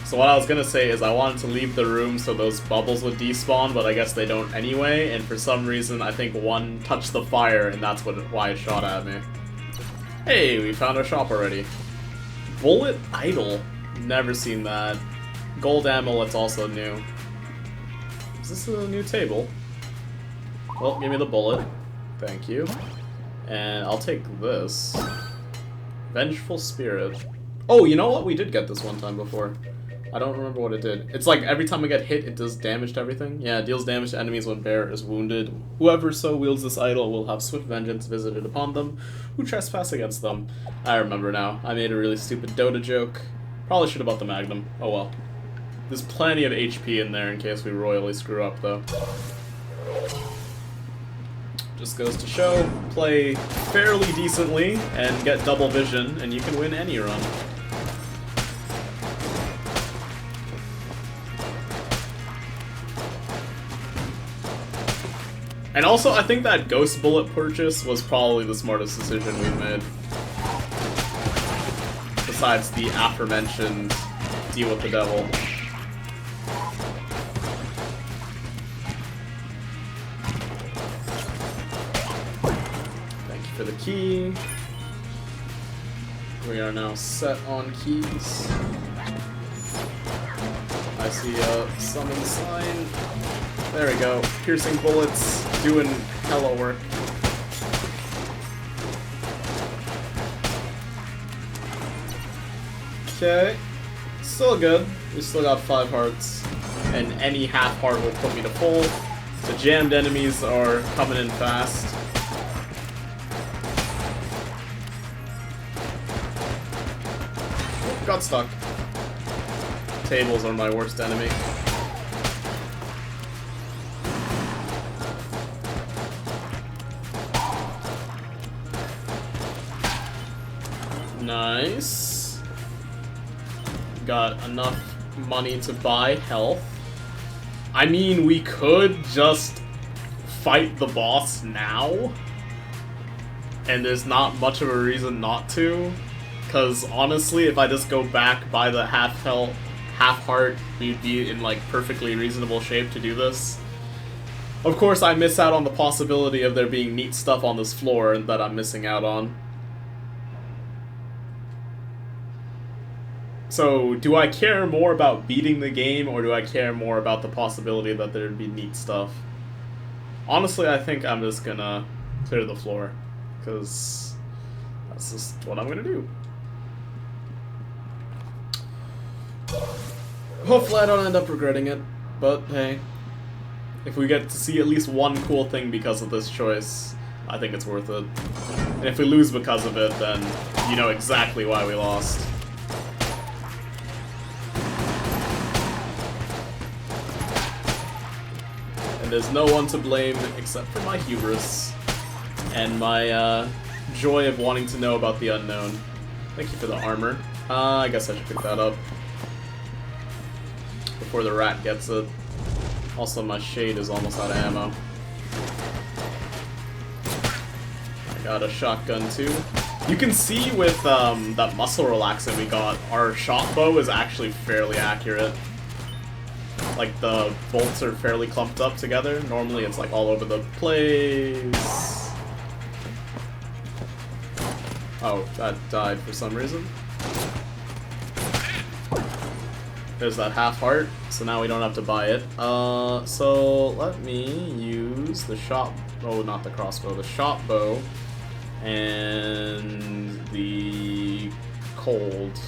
So what I was gonna say is I wanted to leave the room so those bubbles would despawn, but I guess they don't anyway, and for some reason I think one touched the fire and that's why it shot at me. Hey, we found our shop already. Bullet Idol. Never seen that. Gold ammolets also new. Is this a new table? Well, give me the bullet. Thank you. And I'll take this. Vengeful Spirit. Oh, you know what? We did get this one time before. I don't remember what it did. It's like every time I get hit, it does damage to everything. Yeah, it deals damage to enemies when bear is wounded. Whoever so wields this idol will have swift vengeance visited upon them who trespass against them. I remember now. I made a really stupid Dota joke. Probably should have bought the Magnum. Oh well. There's plenty of HP in there in case we royally screw up, though. Just goes to show, play fairly decently and get double vision, and you can win any run. And also, I think that Ghost Bullet purchase was probably the smartest decision we've made. Besides the aforementioned deal with the devil. Thank you for the key. We are now set on keys. I see a summon sign. There we go. Piercing bullets, doing hella work. Okay. Still good. We still got 5 hearts. And any half heart will put me to full. The jammed enemies are coming in fast. Oh, got stuck. Tables are my worst enemy. Nice. Got enough money to buy health. I mean, we could just fight the boss now. And there's not much of a reason not to. Because honestly, if I just go back, buy the half health, half heart, we'd be in like perfectly reasonable shape to do this. Of course, I miss out on the possibility of there being neat stuff on this floor that I'm missing out on. So, do I care more about beating the game, or do I care more about the possibility that there'd be neat stuff? Honestly, I think I'm just gonna clear the floor, because that's just what I'm gonna do. Hopefully I don't end up regretting it, but hey, if we get to see at least one cool thing because of this choice, I think it's worth it. And if we lose because of it, then you know exactly why we lost. There's no one to blame except for my hubris and my joy of wanting to know about the unknown. Thank you for the armor. I guess I should pick that up before the rat gets it. Also, my shade is almost out of ammo. I got a shotgun too. You can see with that muscle relaxant we got, our shot bow is actually fairly accurate. Like, the bolts are fairly clumped up together. Normally it's like all over the place. Oh, that died for some reason. There's that half heart, so now we don't have to buy it. So let me use the shot, oh, not the crossbow, the shot bow and the cold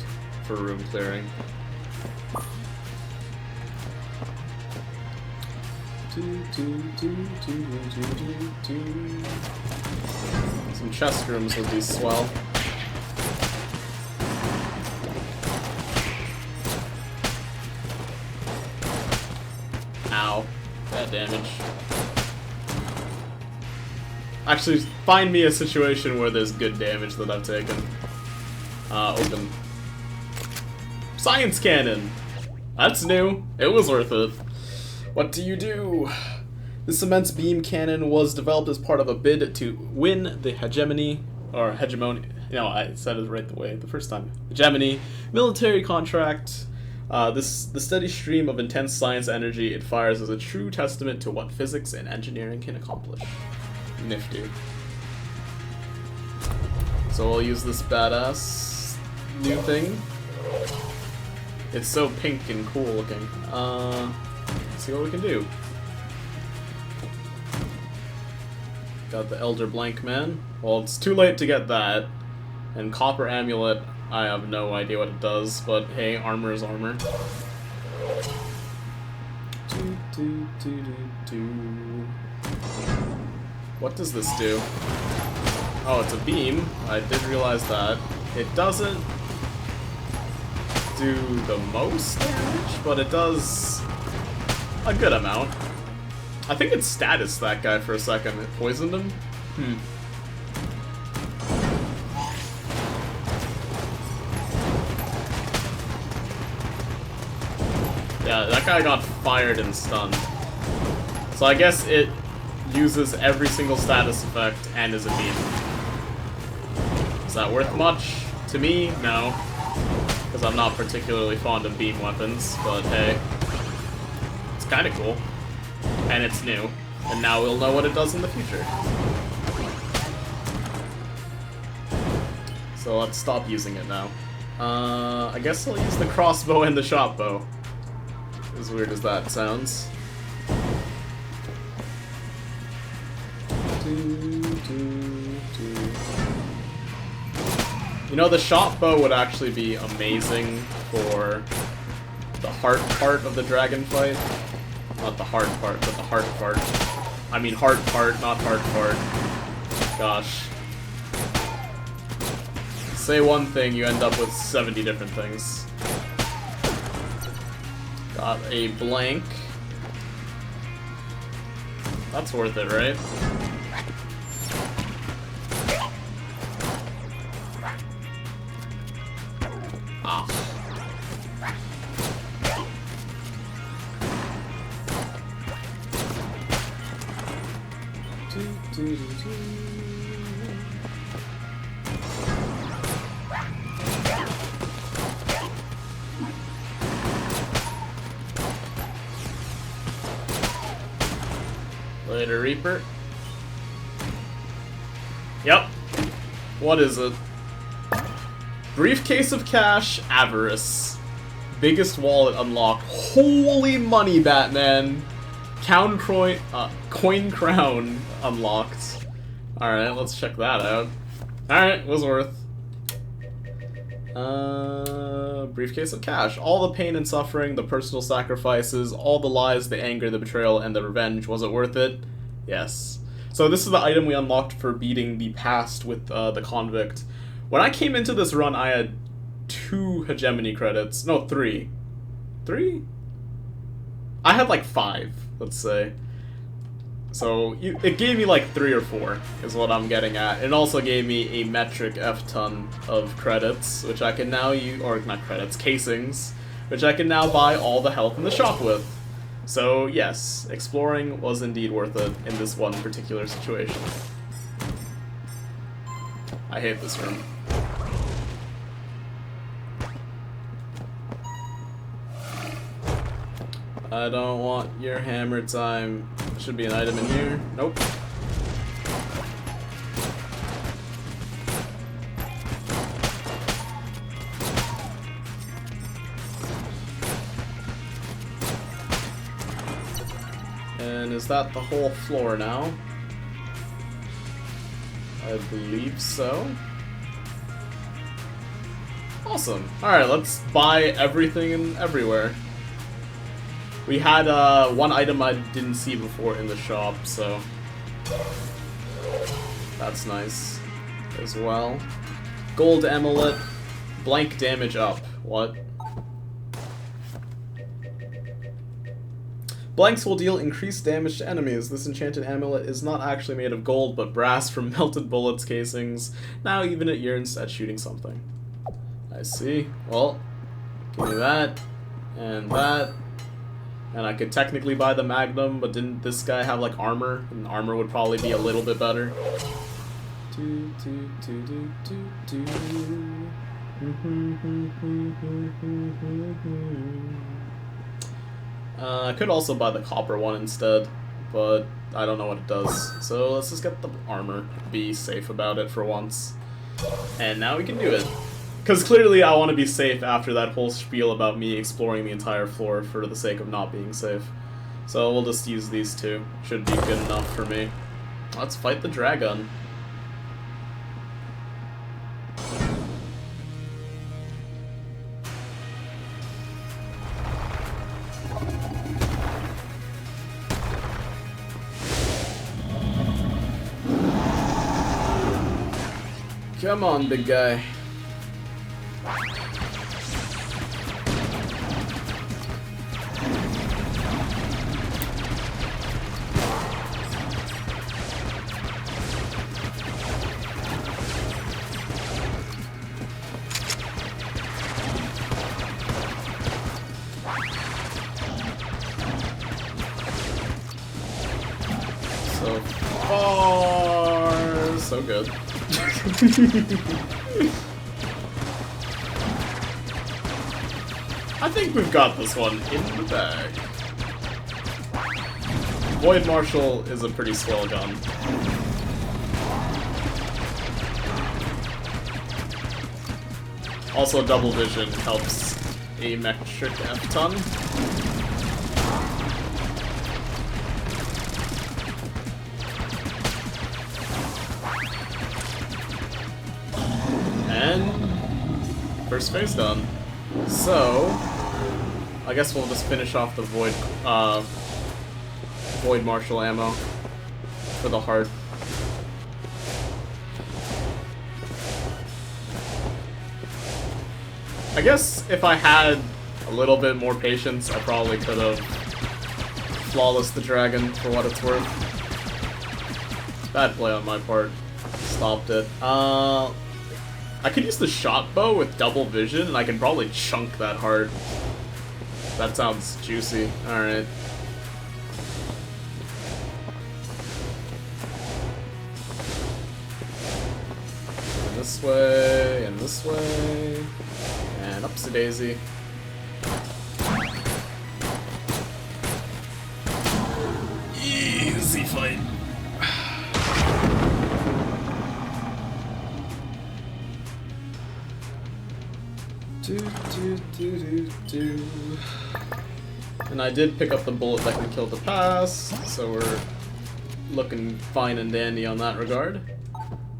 for room clearing. Some chest rooms would be swell. Ow. Bad damage. Actually, find me a situation where there's good damage that I've taken. Open. Science cannon! That's new. It was worth it. What do you do? This immense beam cannon was developed as part of a bid to win the hegemony, or hegemony, no, I said it right the way the first time. Hegemony military contract. The steady stream of intense science energy it fires is a true testament to what physics and engineering can accomplish. Nifty. So we'll use this badass new thing. It's so pink and cool looking. Let's see what we can do. Got the Elder Blank Man. Well, it's too late to get that. And Copper Amulet, I have no idea what it does, but hey, armor is armor. What does this do? Oh, it's a beam. I did realize that. It doesn't do the most damage, but it does a good amount. I think it status that guy for a second. It poisoned him? Yeah, that guy got fired and stunned. So I guess it uses every single status effect and is a beam. Is that worth much? To me, no. Because I'm not particularly fond of beam weapons, but hey. It's kinda cool. And it's new. And now we'll know what it does in the future. So let's stop using it now. I guess I'll use the crossbow and the shot bow. As weird as that sounds. You know, the shot bow would actually be amazing for the heart part of the dragon fight. Not the heart part, but the heart part. I mean heart part, not heart part. Gosh. Say one thing, you end up with 70 different things. Got a blank. That's worth it, right? Ah. Later, Reaper. Yep. What is it? Briefcase of cash, avarice. Biggest wallet unlocked. Holy money, Batman. Coin crown unlocked. Alright, let's check that out. Alright, was worth. Briefcase of cash. All the pain and suffering, the personal sacrifices, all the lies, the anger, the betrayal, and the revenge. Was it worth it? Yes. So this is the item we unlocked for beating the past with the convict. When I came into this run, I had 2 hegemony credits. No, 3. 3? I had like 5, let's say. So it gave me like 3 or 4, is what I'm getting at. It also gave me a metric F-ton of credits, which I can now use, or not credits, casings, which I can now buy all the health in the shop with. So yes, exploring was indeed worth it in this one particular situation. I hate this room. I don't want your hammer time. Should be an item in here. Nope. And is that the whole floor now? I believe so. Awesome. Alright, let's buy everything and everywhere. We had one item I didn't see before in the shop, so that's nice as well. Gold amulet, blank damage up. What? Blanks will deal increased damage to enemies. This enchanted amulet is not actually made of gold, but brass from melted bullets casings. Now even it yearns at shooting something. I see. Well, Give me that, and that. And I could technically buy the Magnum, but didn't this guy have like armor? And armor would probably be a little bit better. I could also buy the copper one instead, but I don't know what it does. So let's just get the armor, be safe about it for once. And now we can do it. Because clearly I want to be safe after that whole spiel about me exploring the entire floor for the sake of not being safe. So we'll just use these two. Should be good enough for me. Let's fight the dragon. Come on, big guy. So far, so good. I think we've got this one in the bag. Void Marshal is a pretty swell gun. Also, double vision helps a metric F-ton. And first phase done. So I guess we'll just finish off the Void Marshal ammo for the heart. I guess if I had a little bit more patience, I probably could have flawless the dragon for what it's worth. Bad play on my part. Stopped it. I could use the shot bow with double vision, and I can probably chunk that heart. That sounds juicy. Alright. And this way, and this way, and upsy daisy. Easy fight. And I did pick up the bullet that can kill the pass, so we're looking fine and dandy on that regard.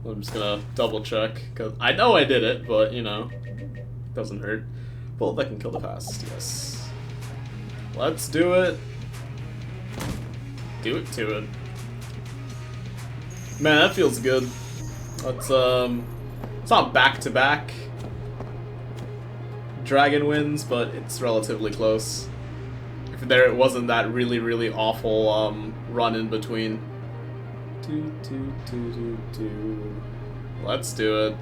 I'm just gonna double check, because I know I did it, but you know, doesn't hurt. Bullet that can kill the pass, yes. Let's do it. Do it to it. Man, that feels good. Let's, it's not back-to-back dragon wins, but it's relatively close. If there wasn't that really, really awful run in between. Let's do it.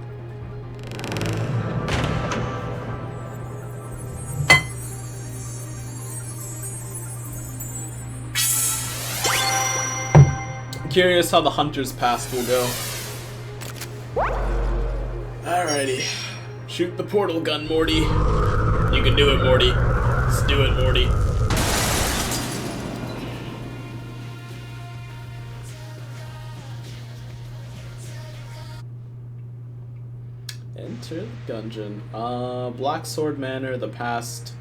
Curious how the Hunter's Past will go. Alrighty. Shoot the portal gun, Morty. You can do it, Morty. Let's do it, Morty. Enter the Gungeon. Black Sword Manor, the past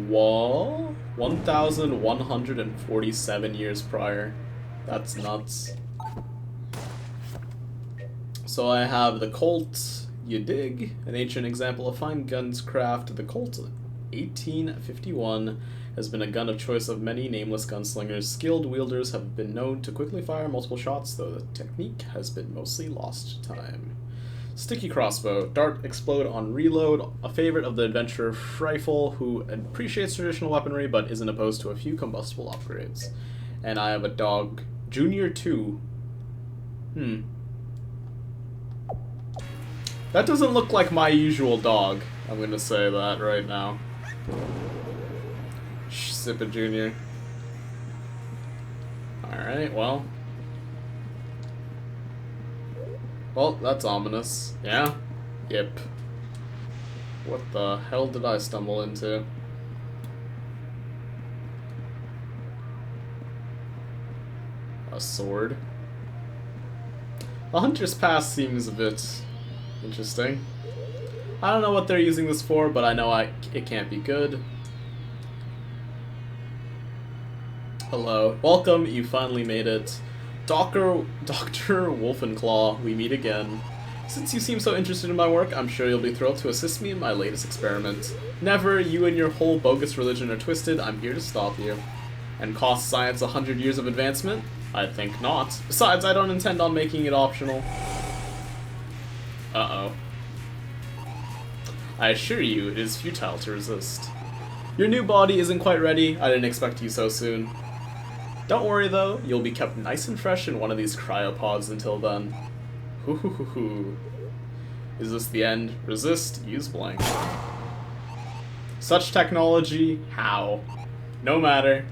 wall? 1,147 years prior. That's nuts. So I have the Colt, you dig, an ancient example of fine guns craft. The Colt 1851 has been a gun of choice of many nameless gunslingers. Skilled wielders have been known to quickly fire multiple shots, though the technique has been mostly lost to time. Sticky crossbow, dart explode on reload, a favorite of the adventurer Rifle, who appreciates traditional weaponry but isn't opposed to a few combustible upgrades. And I have a dog, Junior 2. That doesn't look like my usual dog. I'm gonna say that right now. Shh, Sippa Jr. Alright, well. Well, that's ominous. Yeah? Yep. What the hell did I stumble into? A sword. The Hunter's Pass seems a bit interesting. I don't know what they're using this for, but I know it can't be good. Hello. Welcome, you finally made it. Dr. Wolfenclaw, we meet again. Since you seem so interested in my work, I'm sure you'll be thrilled to assist me in my latest experiment. Never, you and your whole bogus religion are twisted, I'm here to stop you. And cost science 100 years of advancement? I think not. Besides, I don't intend on making it optional. Uh-oh. I assure you, it is futile to resist. Your new body isn't quite ready, I didn't expect you so soon. Don't worry though, you'll be kept nice and fresh in one of these cryopods until then. Hoo hoo hoo hoo. Is this the end? Resist, use blank. Such technology, how? No matter.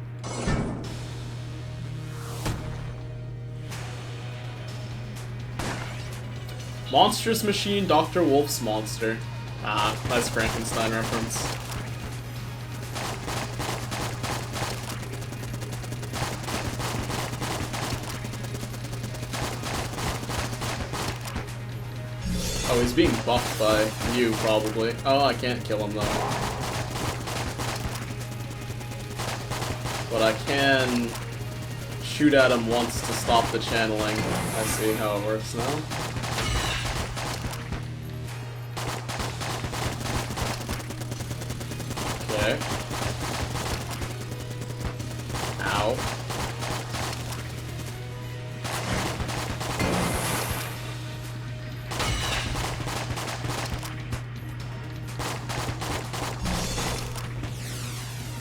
Monstrous machine, Dr. Wolf's monster. Ah, nice Frankenstein reference. Oh, he's being buffed by you, probably. Oh, I can't kill him, though. But I can shoot at him once to stop the channeling. I see how it works now. Okay. Ow.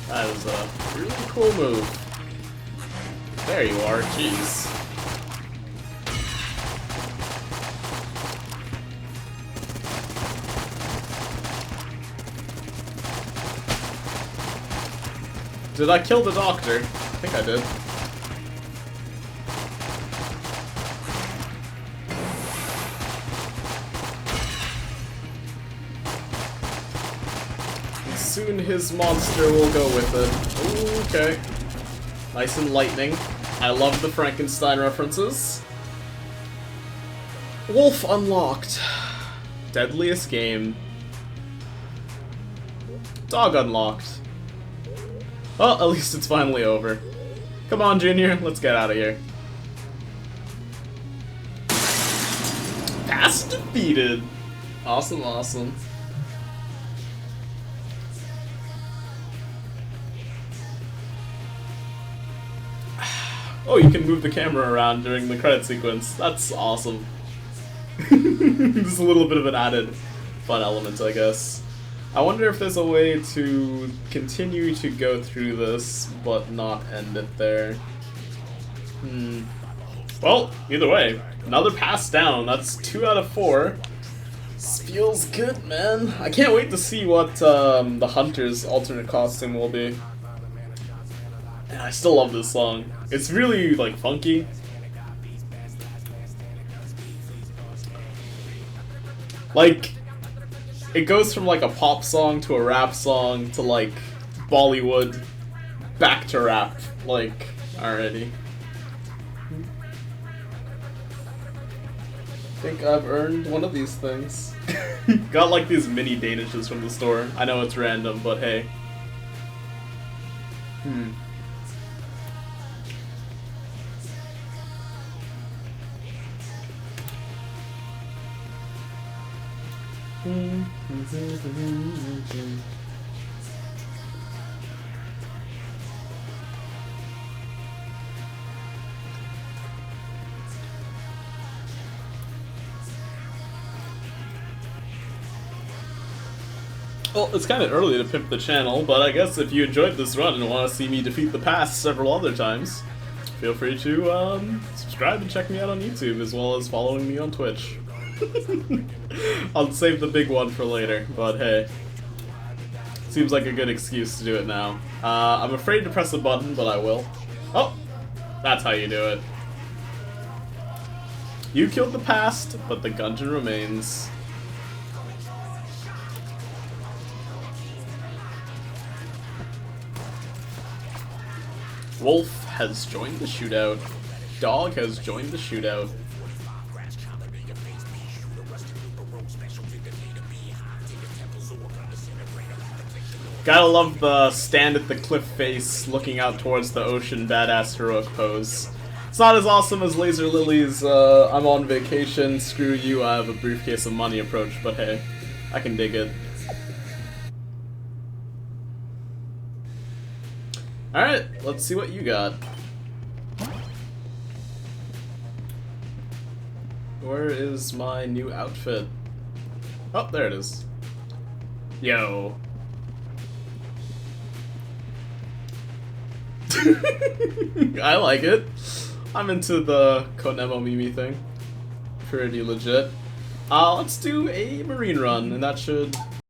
That is a really cool move. There you are, jeez. Did I kill the doctor? I think I did. And soon his monster will go with it. Ooh, okay. Nice and lightning. I love the Frankenstein references. Wolf unlocked. Deadliest game. Dog unlocked. Well, at least it's finally over. Come on, Junior, let's get out of here. Pass defeated. Awesome, awesome. Oh, you can move the camera around during the credit sequence. That's awesome. Just a little bit of an added fun element, I guess. I wonder if there's a way to continue to go through this, but not end it there. Well, either way, another pass down. That's 2 out of 4. This feels good, man. I can't wait to see what the Hunter's alternate costume will be. And I still love this song. It's really, like, funky. Like, it goes from, like, a pop song to a rap song to, like, Bollywood back to rap, like, already. I think I've earned one of these things. Got, like, these mini danishes from the store. I know it's random, but hey. Well, it's kind of early to pimp the channel, but I guess if you enjoyed this run and want to see me defeat the past several other times, feel free to subscribe and check me out on YouTube, as well as following me on Twitch. I'll save the big one for later, but hey. Seems like a good excuse to do it now. I'm afraid to press a button, but I will. Oh! That's how you do it. You killed the past, but the Gungeon remains. Wolf has joined the shootout. Dog has joined the shootout. Gotta love the stand at the cliff face, looking out towards the ocean, badass heroic pose. It's not as awesome as Laser Lily's I'm on vacation, screw you, I have a briefcase of money approach, but hey, I can dig it. Alright, let's see what you got. Where is my new outfit? Oh, there it is. Yo. I like it. I'm into the Konemo Mimi thing. Pretty legit. Let's do a marine run, and that should